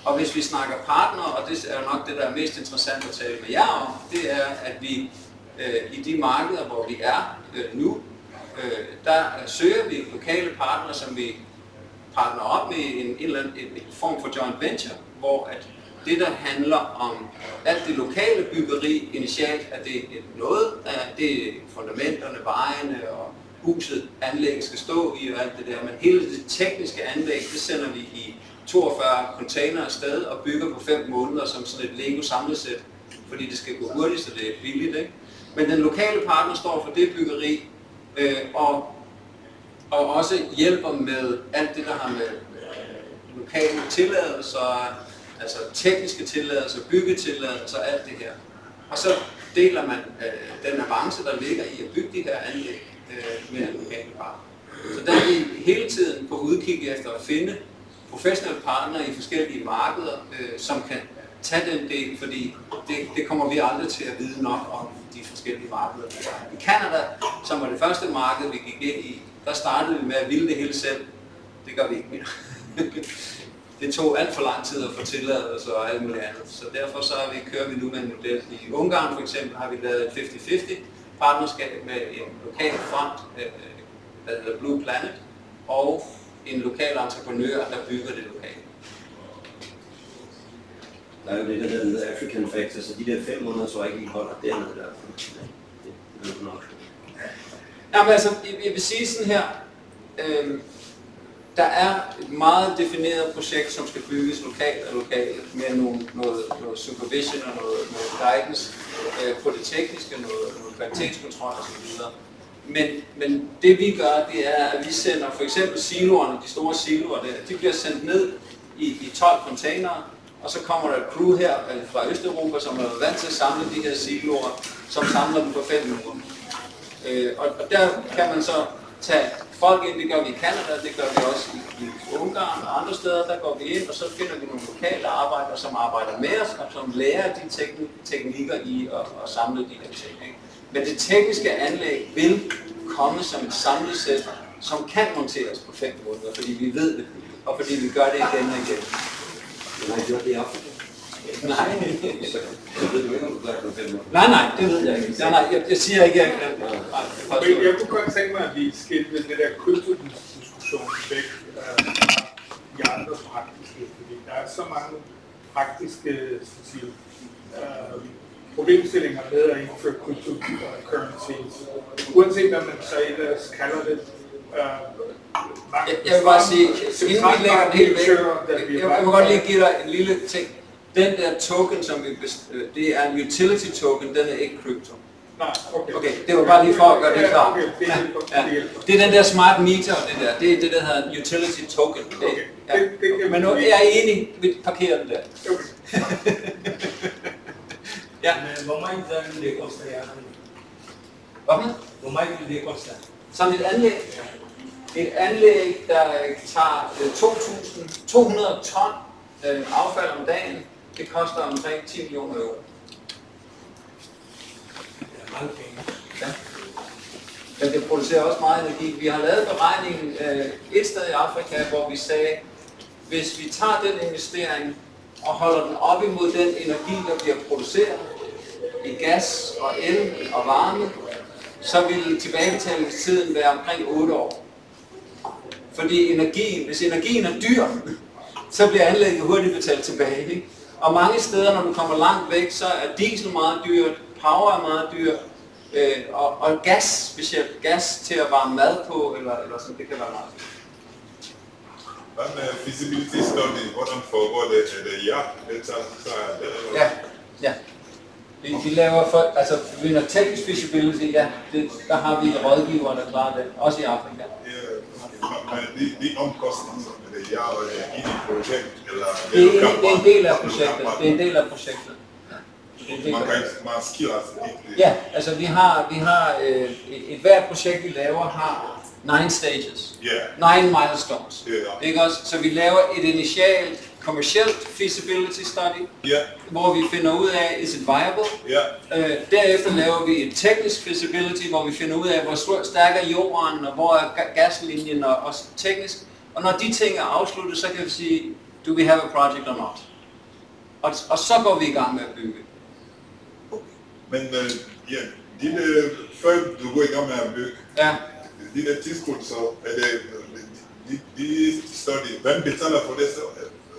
Og hvis vi snakker partner, og det er jo nok det, der er mest interessant at tale med jer om, det er, at vi i de markeder, hvor vi er nu, der søger vi lokale partnere, som vi partner op med en eller anden form for joint venture, hvor at det, der handler om alt det lokale byggeri, initialt er det noget af det fundamenterne, vejene og huset, anlægget skal stå i og alt det der, men hele det tekniske anlæg, det sender vi i 42 container afsted og bygger på 5 måneder som sådan et Lego samlesæt, fordi det skal gå hurtigt, så det er billigt, ikke? Men den lokale partner står for det byggeri, og også hjælper med alt det, der har med lokale tilladelser, altså tekniske tilladelser, byggetilladelser, alt det her. Og så deler man den avance, der ligger i at bygge de her anlæg med den lokale partner. Så der er vi hele tiden på udkig efter at finde professionelle partnere i forskellige markeder, som kan tage den del, fordi det kommer vi aldrig til at vide nok om de forskellige markeder. I Canada, som var det første marked, vi gik ind i, der startede vi med at ville det hele selv. Det gør vi ikke mere. Det tog alt for lang tid at få tilladelse og alt muligt andet. Så derfor så kører vi nu med en model. I Ungarn for eksempel har vi lavet et 50-50 partnerskab med en lokal fond, der hedder Blue Planet, og en lokal entreprenør, der bygger det lokale. Der er jo det, der hedder African Factor, så de der 5 måneder så ikke holder dernede der. Det er nok. Jamen altså, jeg vil sige sådan her, der er et meget defineret projekt, som skal bygges lokalt med noget supervision og noget guidance på det tekniske, noget kvalitetskontrol osv. Men det vi gør, det er, at vi sender for eksempel siloerne, de store siloer der, de bliver sendt ned i 12 containere, og så kommer der et crew her fra Østeuropa, som er vant til at samle de her siloer, som samler dem på 5 minutter. Og der kan man så tage folk ind, det gør vi i Canada, det gør vi også i Ungarn og andre steder, der går vi ind, og så finder vi nogle lokale arbejdere, som arbejder med os, og som lærer de teknikker i at samle de her ting. Ikke? Men det tekniske anlæg vil komme som et samlet sæt, som kan monteres på 5 måneder, fordi vi ved det, og fordi vi gør det igen og igen. Nej, det er i Afrika. Nej. Jeg ved ikke, om du gør det 5 måneder. Nej, det ved jeg ikke. Jeg siger ikke, at jeg kunne godt tænke mig, at vi skilte det der kulturdiskussion væk i andre praktiske, fordi der er så mange praktiske problemstillinger med at indføre cryptocurrencies. Uanset hvad man så ellers kalder det. Jeg vil bare sige, inden vi lægger det helt væk, jeg vil godt lige give dig en lille ting. Den der token, som det er en utility token, den er ikke krypto. Nej, okay, det var bare lige for at gøre det klart. Det er den der smart meter, det er det, der hedder en utility token. Men nu er jeg enig, vi parkerer den der. Ja. Hvor meget det koster jer? Hvor meget vil det koste? Som et anlæg? Et anlæg, der tager 200 ton affald om dagen, det koster omkring 10 millioner euro. Det er mange penge. Ja. Men det producerer også meget energi. Vi har lavet beregningen et sted i Afrika, hvor vi sagde, hvis vi tager den investering og holder den op imod den energi, der bliver produceret i gas og el og varme, så vil tilbagebetalingstiden være omkring 8 år. Fordi hvis energien er dyr, så bliver anlægget hurtigt betalt tilbage. Ikke? Og mange steder, når du kommer langt væk, så er diesel meget dyrt, power er meget dyrt, og gas, specielt gas til at varme mad på, eller sådan, det kan være meget dyrt. Hvad med feasibility study, hvordan foregår det? Ja. Vi laver altså når teknisk feasibility, ja, der har vi rådgivere, der klarer det, også i Afrika. Men de omkostninger, det er jo i dit projekt, eller... Det er en del af projektet. Det er en del af projektet. Man skiller det. Ja, altså vi har et hvert projekt, vi laver, har 9 stages. 9 milestones. Ikke også? Så vi laver et initialt commercial feasibility study, hvor vi finder ud af, is it viable? Derefter laver vi et teknisk feasibility, hvor vi finder ud af, hvor stærk er jorden, og hvor er gaslinjen, og teknisk. Og når de ting er afsluttet, så kan vi sige, do we have a project or not? Og så går vi i gang med at bygge. Men før du går i gang med at bygge, de der tidspunkt, så er det de study, hvem betaler for det så?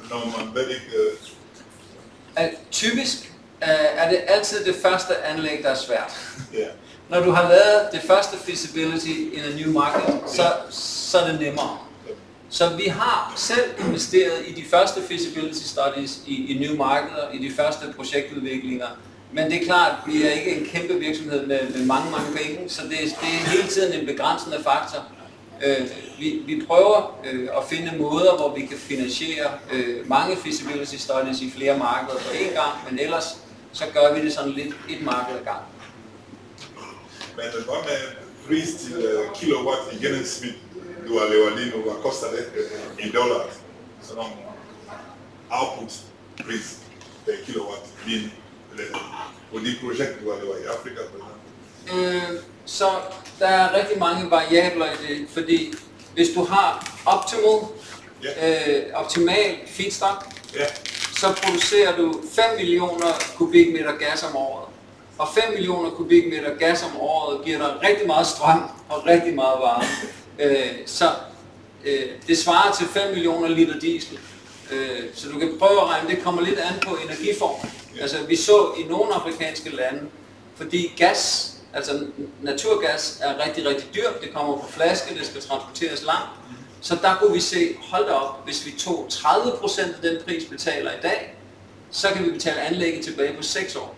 Når man ved ikke... Typisk er det altid det første anlæg, der er svært. Når du har lavet det første feasibility in a new market, så er det nemmere. Så vi har selv investeret i de første feasibility studies i new markeder, i de første projektudviklinger. Men det er klart, at vi er ikke en kæmpe virksomhed med mange penge, så det er hele tiden en begrænsende faktor. Vi prøver at finde måder, hvor vi kan finansiere mange feasibility studies i flere markeder på én gang, men ellers så gør vi det sådan lidt et marked ad gang. Men hvad med pris til kilowatt i gennemsnit, du har lavet lige nu, hvad koster det i dollar? Sådan en output pris per kilowatt lige på de projekter, du har lavet i Afrika? Så der er rigtig mange variabler i det, fordi hvis du har optimal feedstock, så producerer du 5 millioner kubikmeter gas om året. Og 5 millioner kubikmeter gas om året giver dig rigtig meget strøm og rigtig meget varme. Så det svarer til 5 millioner liter diesel. Så du kan prøve at regne, det kommer lidt an på energiform. Altså vi så i nogle afrikanske lande, fordi gas, altså naturgas er rigtig dyrt, det kommer på flaske, det skal transporteres langt. Så der kunne vi se, hold da op, hvis vi tog 30% af den pris betaler i dag, så kan vi betale anlægget tilbage på 6 år.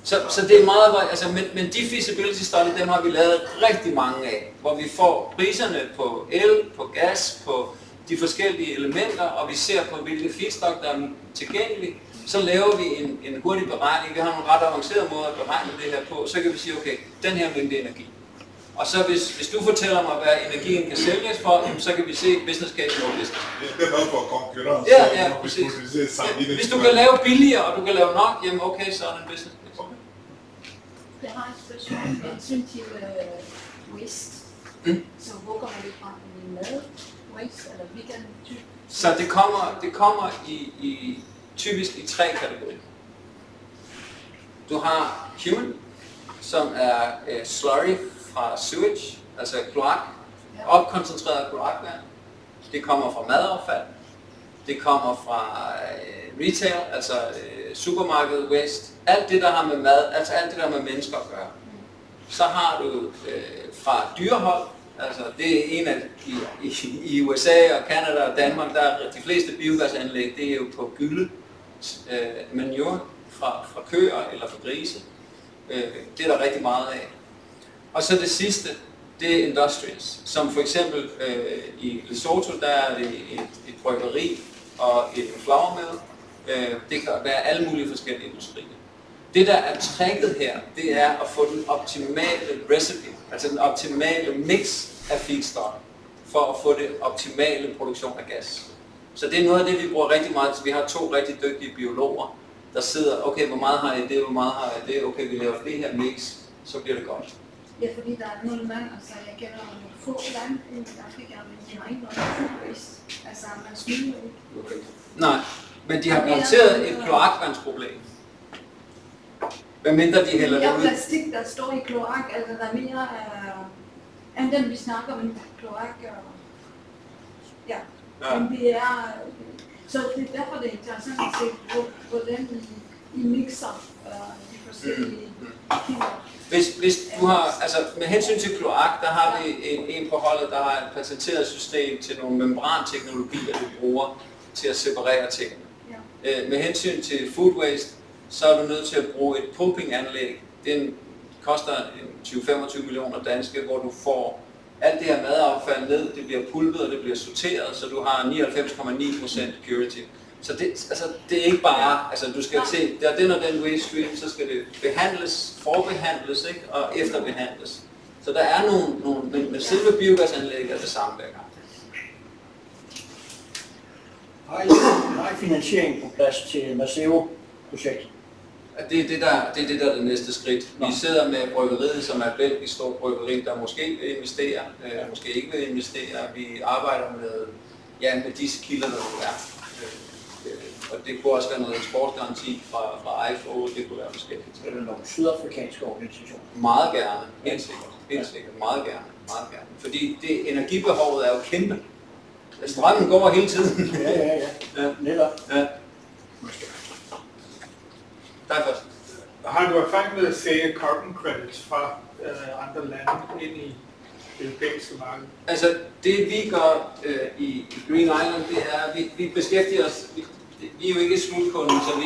Så det er meget, altså, men de feasibility studies, dem har vi lavet rigtig mange af, hvor vi får priserne på el, på gas, på de forskellige elementer, og vi ser på, hvilke feedstock der er tilgængelige. Så laver vi en hurtig beregning. Vi har nogle ret avancerede måder at beregne det her på. Så kan vi sige, okay, den her mængde energi. Og så hvis du fortæller mig, hvad energien kan sælges for, så kan vi se business case over listen. Det er noget for konkurrence. Ja, præcis. Hvis du kan lave billigere, og du kan lave nok, jamen okay, så er det en business case. Okay. Jeg har et spørgsmål med hensyn til waste. Så hvor kommer det fra? Mad, waste eller vegan type? Så det kommer typisk i 3 kategorier. Du har human, som er slurry fra sewage, altså kloak, opkoncentreret kloakvand. Det kommer fra madaffald. Det kommer fra retail, altså supermarked waste. Alt det, der har med mad, altså alt det, der har med mennesker at gøre. Så har du fra dyrehold, altså det er en af i USA og Canada og Danmark, der er de fleste biogasanlæg, det er jo på gylde manure fra køer eller fra grise. Det er der rigtig meget af. Og så det sidste, det er industrials, som for eksempel i Lesotho, der er det et bryggeri og et flour mill. Det kan være alle mulige forskellige industrier. Det der er tricket her, det er at få den optimale recipe, altså den optimale mix af feedstock, for at få det optimale produktion af gas. Så det er noget af det, vi bruger rigtig meget til. Vi har 2 rigtig dygtige biologer, der sidder, okay, hvor meget har I det, hvor meget har I det, okay, vi laver det her mix, så bliver det godt. Ja, fordi der er nogle mand, altså jeg kender nogle få lande i Afrika, men de har ikke noget food waste. Altså man smider ikke. Okay. Nej, men de har garanteret et kloakvandsproblem. Hvad mindre de hælder det ud? Det er plastik, der står i kloak, altså der er mere end den vi snakker om kloak. Ja, men det er, så det er derfor det er interessant at se, hvordan I mixer de forskellige kilder. Hvis du har, altså med hensyn til kloak, der har vi en på holdet, der har et patenteret system til nogle membranteknologier, vi bruger til at separere tingene. Ja. Med hensyn til food waste, så er du nødt til at bruge et pumpinganlæg. Det koster 20-25 millioner danske, hvor du får alt det her madaffald ned, det bliver pulpet og det bliver sorteret, så du har 99,9% purity. Så det er ikke bare, altså du skal se, der er den og den waste stream, så skal det behandles, forbehandles, ikke, og efterbehandles. Så der er nogle men selve biogasanlæg er det samme hver gang. Har I finansiering på plads til Maceo-projektet? Det er det, der er det næste skridt. Vi sidder med bryggeriet, som er et belgisk stort bryggeri, der måske vil investere, måske ikke vil investere. Vi arbejder med disse kilder, der vil være. Og det kunne også være noget eksportgaranti fra IFO, det kunne være forskelligt. Er det nogle sydafrikanske organisationer? Meget gerne, helt sikkert, meget gerne. Fordi energibehovet er jo kæmpe. Strømmen går hele tiden. Ja. Netop. Ja. Tak først. Har du erfaring med at sælge carbon credits fra andre lande ind i det europæiske marked? Altså det vi gør i Green Island, det er, at vi beskæftiger os, vi er jo ikke slutkunden, så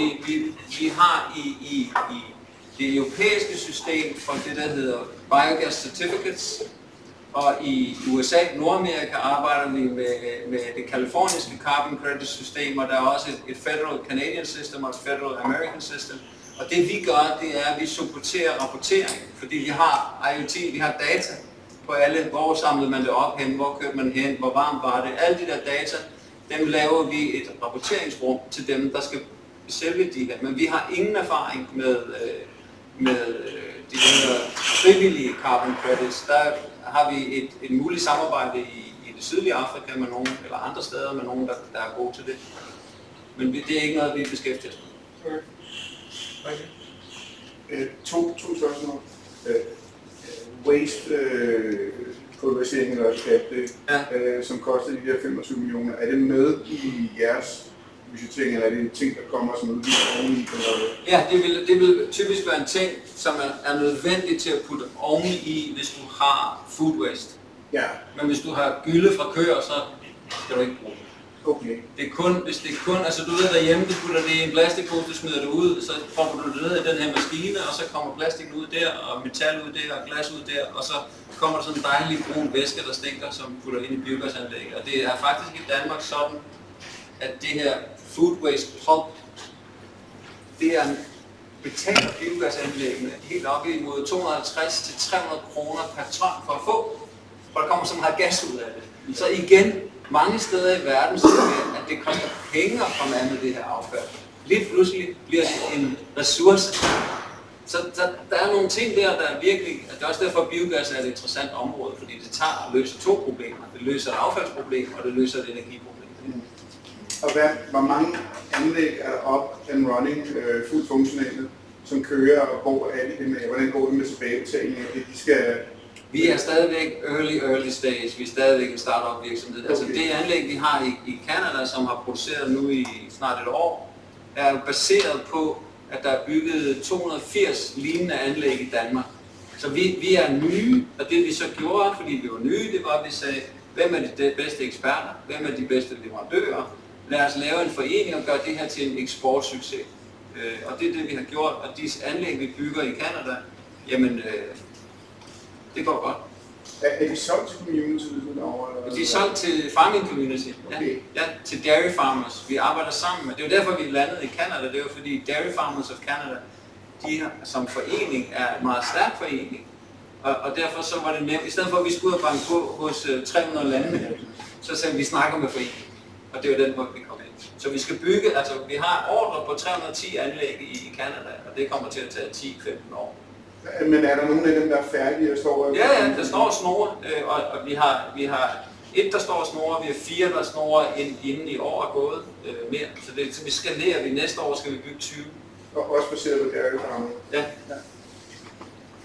vi har i det europæiske system for det, der hedder Biogas Certificates, og i USA, Nordamerika, arbejder vi med det kaliforniske carbon credit system, og der er også et federal Canadian system og et federal American system. Og det vi gør, det er, at vi supporterer rapportering, fordi vi har IoT, vi har data på alle, hvor samlede man det op hen, hvor kørte man hen, hvor varmt var det, alle de der data, dem laver vi et rapporteringsrum til dem, der skal sælge de her. Men vi har ingen erfaring med de der frivillige carbon credits. Der har vi et muligt samarbejde i det sydlige Afrika med nogen, eller andre steder med nogen, der er gode til det. Men det er ikke noget, vi beskæftiger os med. Okay. To spørgsmål. Waste pulverisering eller skat, som koster de der 25 millioner. Er det med i jeres budgettering, eller er det en ting, der kommer som udviser oveni? Ja, det vil typisk være en ting, som er nødvendig til at putte oveni, hvis du har food waste. Ja. Men hvis du har gylde fra køer, så skal du ikke bruge det. Okay. Det er kun, hvis det er kun, altså du ved derhjemme, du putter det i en plastikpose, du smider det ud, så får du det ned i den her maskine, og så kommer plastikken ud der, og metal ud der, og glas ud der, og så kommer der sådan en dejlig brun væske, der stinker, som putter ind i biogasanlæg. Og det er faktisk i Danmark sådan, at det her food waste pulp, det er betaler biogasanlæggene helt op imod 250 til 300 kroner per ton for at få, for der kommer så meget gas ud af det. Så igen, mange steder i verden ser vi, at det koster penge at komme af med det her affald. Lidt pludselig bliver det en ressource. Så der er nogle ting der er virkelig, det er også derfor, at biogas er et interessant område, fordi det tager og løser to problemer. Det løser et affaldsproblem, og det løser et energiproblem. Og hvor mange anlæg er der op and running, fuldt funktionelle, som kører, og hvor er det med, hvordan går det med tilbagebetaling? De skal... Vi er stadigvæk early stage, vi er stadigvæk en startup virksomhed. Okay. Altså det anlæg, vi har i Canada, som har produceret nu i snart et år, er jo baseret på, at der er bygget 280 lignende anlæg i Danmark. Så vi er nye, og det vi så gjorde, fordi vi var nye, det var, at vi sagde, hvem er de bedste eksperter, hvem er de bedste leverandører, lad os lave en forening og gøre det her til en eksportsucces. Og det er det, vi har gjort, og de anlæg, vi bygger i Canada, jamen, det går godt. Er de solgt til community derovre? De er solgt til farming community, okay. Ja, til dairy farmers. Vi arbejder sammen med, det er jo derfor, vi landede i Canada, det er jo fordi Dairy Farmers of Canada, de som forening er en meget stærk forening. Og derfor så var det nemt, i stedet for at vi skulle ud og banke på hos 300 lande, så sagde vi snakker med foreningen. Og det er jo den måde, vi kom ind. Så vi skal bygge, altså vi har ordre på 310 anlæg i Canada, og det kommer til at tage 10-15 år. Men er der nogle af dem, der er færdige og står? Ja, der står snore, og vi har et, der står snore, vi har 4, der snore inden i år er gået mere. Så vi skalerer, vi næste år skal vi bygge 20. Og også baseret på dairy farming? Ja.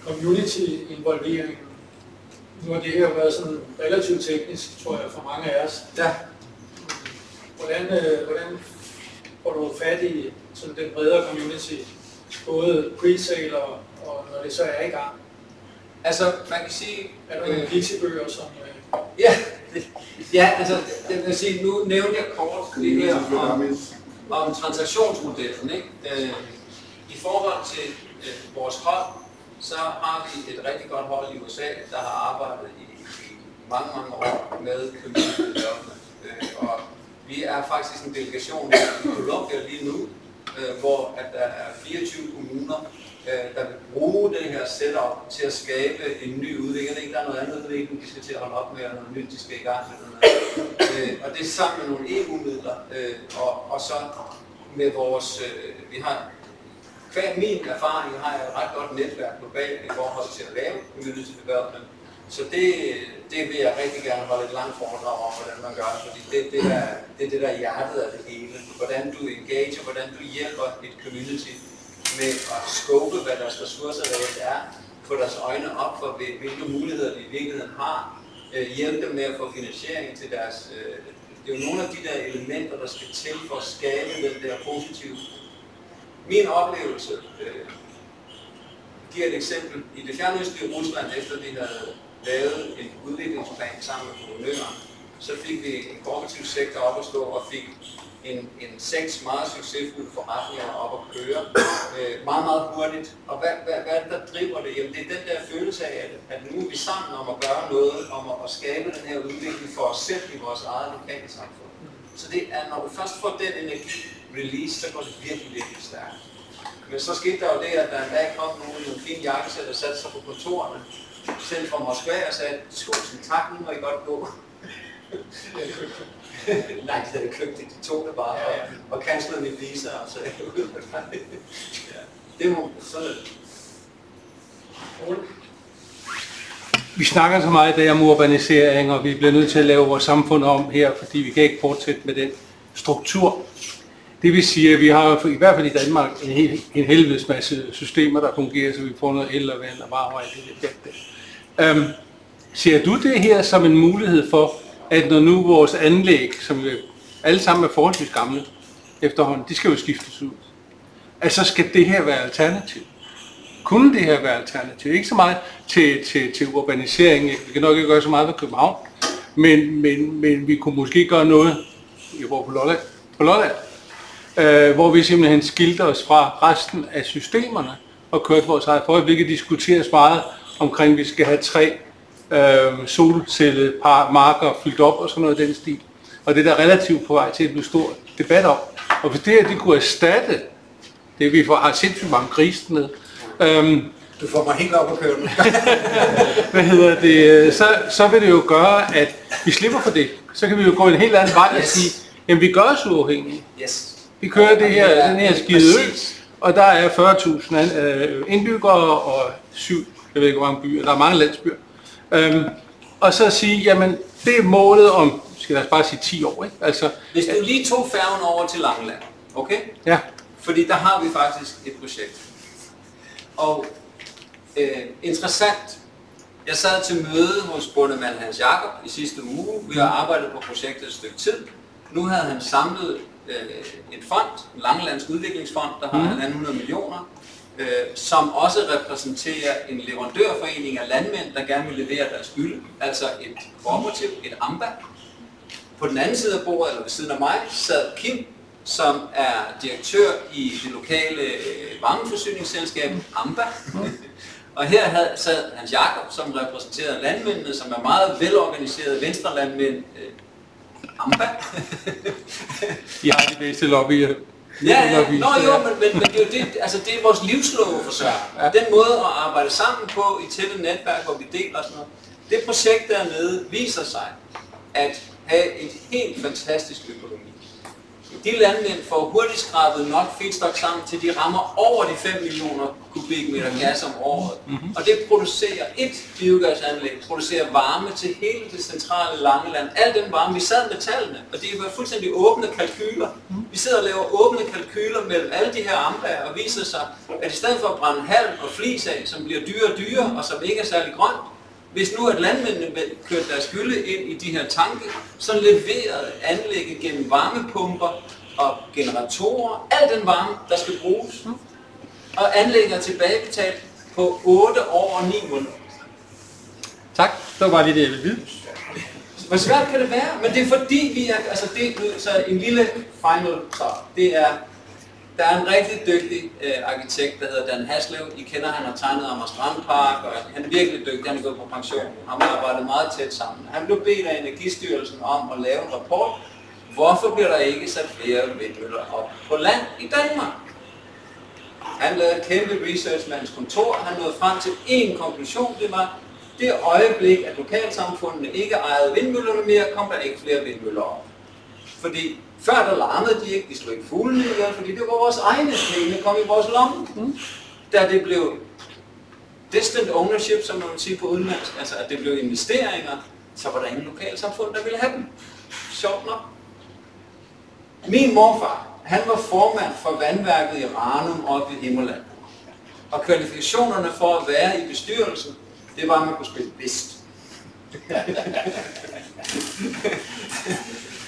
Community-involvering. Nu har det her været sådan relativt teknisk, tror jeg, for mange af os. Ja. Hvordan får du fat i sådan den bredere community, både pre-sale og når det så er i gang? Altså, man kan sige... Er der nogle pixibøger, som... Ja, altså, det vil sige, nu nævnte jeg kort det her om transaktionsmodellen, ikke? I forhold til vores hold, så har vi et rigtig godt hold i USA, der har arbejdet i mange år med community development. Og vi er faktisk en delegation i Colombia lige nu, hvor at der er 24 kommuner, der vil bruge det her setup til at skabe en ny udvikling. Ikke der er noget andet udvikling, de skal til at holde op med, og noget nyt, de skal i gang med. Og det er sammen med nogle EU-midler, og så med vores, vi har, hver min erfaring har jeg et ret godt netværk globalt i forhold til at lave community development. Så det vil jeg rigtig gerne holde et langt foredrag om, hvordan man gør, fordi det er det, der er hjertet af det hele. Hvordan du engager, hvordan du hjælper et community med at scope, hvad deres ressourcer er, få deres øjne op for, hvilke muligheder de i virkeligheden har, hjælpe dem med at få finansiering til deres... Det er jo nogle af de der elementer, der skal til for at skabe den der positive... Min oplevelse giver et eksempel. I det fjernøstlige Rusland, efter vi havde lavet en udviklingsplan sammen med guvernøren, så fik vi en kooperativ sektor op at stå og fik en 6 meget succesfulde forretninger op at køre meget hurtigt. Og hvad er det, der driver det? Jamen det er den der følelse af, at nu er vi sammen om at gøre noget, om at skabe den her udvikling for os selv i vores eget lokale samfund. Så det er, når du først får den energi release, så går det virkelig stærkt. Men så skete der jo det, at der en dag kom nogle fine jakkesæt, der satte sig på kontorerne, selv fra Moskva og sagde, 1000 tak, nu må I godt gå. Nej, de havde købt det, de tog det bare og cancelede mit visa, og så det må sådan noget. Vi snakker så meget i dag om urbanisering, og vi bliver nødt til at lave vores samfund om her, fordi vi kan ikke fortsætte med den struktur. Det vil sige, at vi har i hvert fald i Danmark en helvedes masse systemer, der fungerer, så vi får noget el og vand og varme og det. Ser du det her som en mulighed for, at når nu vores anlæg, som vi alle sammen er forholdsvis gamle efterhånden, de skal jo skiftes ud, at så skal det her være alternativ? Kunne det her være alternativ? Ikke så meget til urbanisering, vi kan nok ikke gøre så meget ved København, men vi kunne måske gøre noget, jeg bor på Lolland, hvor vi simpelthen skilter os fra resten af systemerne og kørte vores eget forhold, hvilket diskuteres meget omkring, vi skal have 3 solcellemarker fyldt op og sådan noget af den stil. Og det er der relativt på vej til at blive stor debat om. Og hvis det her det kunne erstatte Det vi har sindssygt mange grise med. Du får mig helt op på køben. Så vil det jo gøre, at vi slipper for det. Så kan vi jo gå en helt anden vej og sige, jamen vi gør os uafhængige. Yes. Vi kører den her skide øl, og der er 40.000 indbyggere og 7, jeg ved ikke hvor mange byer, der er mange landsbyer. Og så sige, jamen det er målet om, skal jeg bare sige 10 år, ikke? Altså, hvis du lige tog færgen over til Langeland, okay? Ja. Fordi der har vi faktisk et projekt. Og interessant, jeg sad til møde hos bondemand Hans Jakob i sidste uge. Vi har arbejdet på projektet et stykke tid. Nu havde han samlet en fond, en Langelands Udviklingsfond, der har 100 millioner, som også repræsenterer en leverandørforening af landmænd, der gerne vil levere deres gylde, altså et kooperativ, et AMBA. På den anden side af bordet, eller ved siden af mig, sad Kim, som er direktør i det lokale varmeforsyningsselskab AMBA. Og her sad Hans Jakob, som repræsenterede landmændene, som er meget velorganiserede venstrelandmænd. AMBA. De har de bedste lobbyer. Ja, men det er jo det, altså det er vores livslove for Søren. Ja. Den måde at arbejde sammen på i tætte netværk, hvor vi deler og sådan noget. Det projekt dernede viser sig at have en helt fantastisk økonomi. De landmænd får hurtigt skrabet nok feedstock sammen, til de rammer over de 5 millioner kubikmeter gas om året. Og det producerer et biogasanlæg, producerer varme til hele det centrale Langeland. Al den varme, vi sad med tallene, og det er fuldstændig åbne kalkyler. Vi sidder og laver åbne kalkyler mellem alle de her AMBA'er og viser sig, at i stedet for at brænde halm og flis af, som bliver dyrere og dyrere, og som ikke er særlig grønt, hvis nu at landmændene kørte deres gylde ind i de her tanke, så leverede anlægget gennem varmepumper og generatorer al den varme, der skal bruges. Og anlægget er tilbagebetalt på 8 år og 9 måneder. Tak, det var bare lige det, jeg ville vide. Hvor svært kan det være? Men det er fordi vi er, altså det, så en lille final talk, det er, der er en rigtig dygtig arkitekt, der hedder Dan Haslev. I kender, han har tegnet Amager Strandpark, og han er virkelig dygtig, han er gået på pension. Han har arbejdet meget tæt sammen. Han blev bedt af Energistyrelsen om at lave en rapport. Hvorfor bliver der ikke sat flere vindmøller op på land i Danmark? Han lavede et kæmpe research med hans kontor. Han nåede frem til én konklusion, det var, det øjeblik, at lokalsamfundene ikke ejede vindmøllerne mere, kom der ikke flere vindmøller op. Fordi før der larmede de ikke, de slog ikke fuglene ihjel, fordi det var vores egne penge, der kom i vores lomme. Da det blev distant ownership, som man vil sige på udenlandsk, altså at det blev investeringer, så var der ingen lokalsamfund, der ville have dem. Sjovt nok. Min morfar, han var formand for vandværket i Ranum oppe i Himmerland. Og kvalifikationerne for at være i bestyrelsen, det var, at man kunne spille bedst.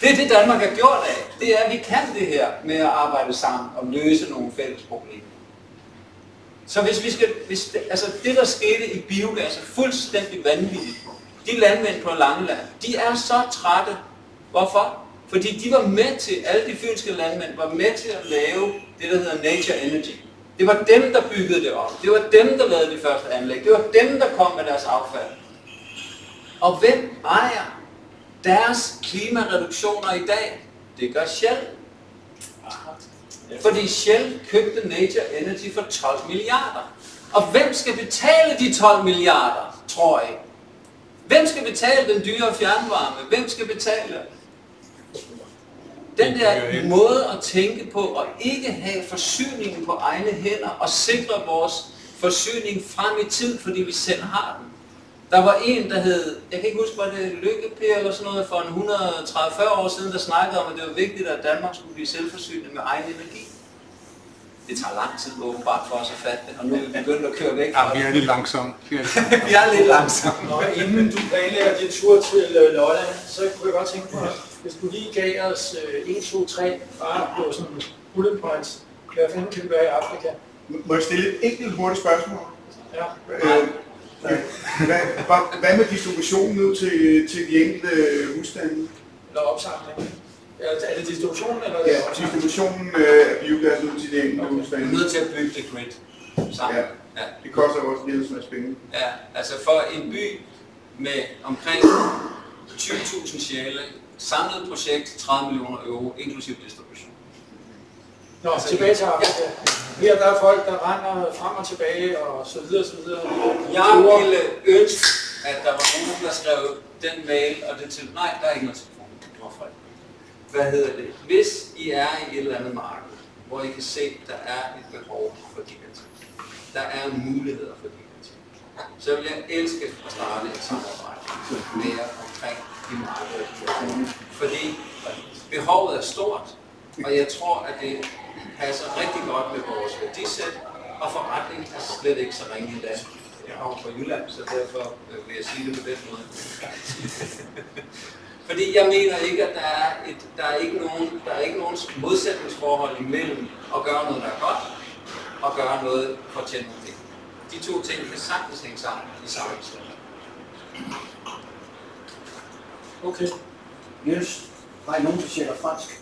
Det er det, Danmark har gjort af. Det er, at vi kan det her med at arbejde sammen og løse nogle fælles problemer. Så altså det, der skete i biogas, er fuldstændig vanvittigt. De landmænd på Langeland, de er så trætte. Hvorfor? Fordi de var med til, alle de fynske landmænd var med til at lave det, der hedder Nature Energy. Det var dem, der byggede det op. Det var dem, der lavede de første anlæg. Det var dem, der kom med deres affald. Og hvem ejer deres klimareduktioner i dag? Det gør Shell. Fordi Shell købte Nature Energy for 12 milliarder. Og hvem skal betale de 12 milliarder, tror jeg? Hvem skal betale den dyre fjernvarme? Hvem skal betale? Den der måde at tænke på og ikke have forsyningen på egne hænder og sikre vores forsyning frem i tid, fordi vi selv har den. Der var en, der hed, jeg kan ikke huske, var det Lykke-Per eller sådan noget, for en 130-40 år siden, der snakkede om, at det var vigtigt, at Danmark skulle blive selvforsynende med egen energi. Det tager lang tid åbenbart for os at fatte det, og nu er vi begyndt at køre væk. Ja, vi er lidt langsomme. Vi er lidt langsomme. Nå, inden du planlægger din tur til Lolland, så kunne jeg godt tænke på, hvis du lige gav os 1, 2, 3, bare på sådan bullet points, hvad fanden kan vi gøre i Afrika? Må jeg stille et enkelt hurtigt spørgsmål? Ja. Hvad med distributionen ud til de enkelte husstande? Eller opsamling? Er det distributionen eller? Ja, distributionen af biogas ud til de enkelte husstande. Vi er nødt til at bygge det grid sammen. Ja. Det koster jo også en masse penge. Ja, altså for en by med omkring 20.000 sjæle, samlet projekt 30 millioner euro, inklusiv distribution. Nå, tilbage til Afrika. Her der er folk, der render frem og tilbage og så videre, så videre. Jeg ville ønske, at der var nogen, der skrev den mail, og det til... Nej, der er ikke noget telefon. Hvad hedder det? Hvis I er i et eller andet marked, hvor I kan se, at der er et behov for de her ting. Der er muligheder for de her ting. Så vil jeg elske at starte et samarbejde med jer omkring de markeder. Fordi behovet er stort, og jeg tror, at det passer rigtig godt med vores værdisæt, og forretningen er slet ikke så ringe endda. Jeg kommer fra Jylland, så derfor vil jeg sige det på den måde. Fordi jeg mener ikke, at der er ikke nogen modsætningsforhold imellem at gøre noget, der er godt, og gøre noget for at tjene nogle penge. De to ting kan sagtens hænge sammen i samme sted. Okay. Niels, har I nogen, der siger fransk?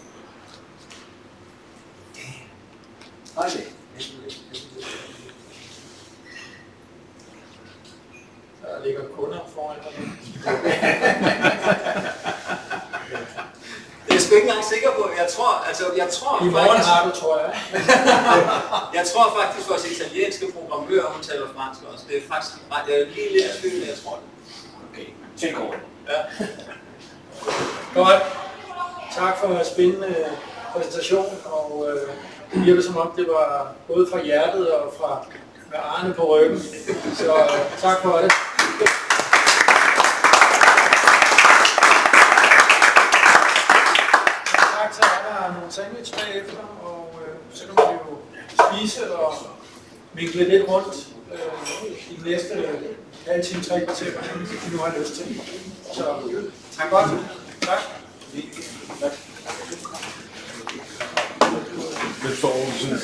Har I det? Der ligger kunder foran dig. Det er sgu ikke engang sikker på. Jeg tror i morgen har du, tror jeg. Jeg tror faktisk, vores italienske programmør, hun taler fransk også. Det er faktisk jeg er lige lidt i tvivl, men jeg tror det. Okay, tænk over det. Ja. Godt. Tak for en spændende præsentation, og det virker som om det var både fra hjertet og fra med Arne på ryggen. Så tak for det. Tak til jer, der har nogle sandwich bagefter, og så kan man jo spise og vikle lidt rundt i den næste halv time, 3 kvarter, hvis I nu har lyst til. Så tak godt. Tak. Det står over sådan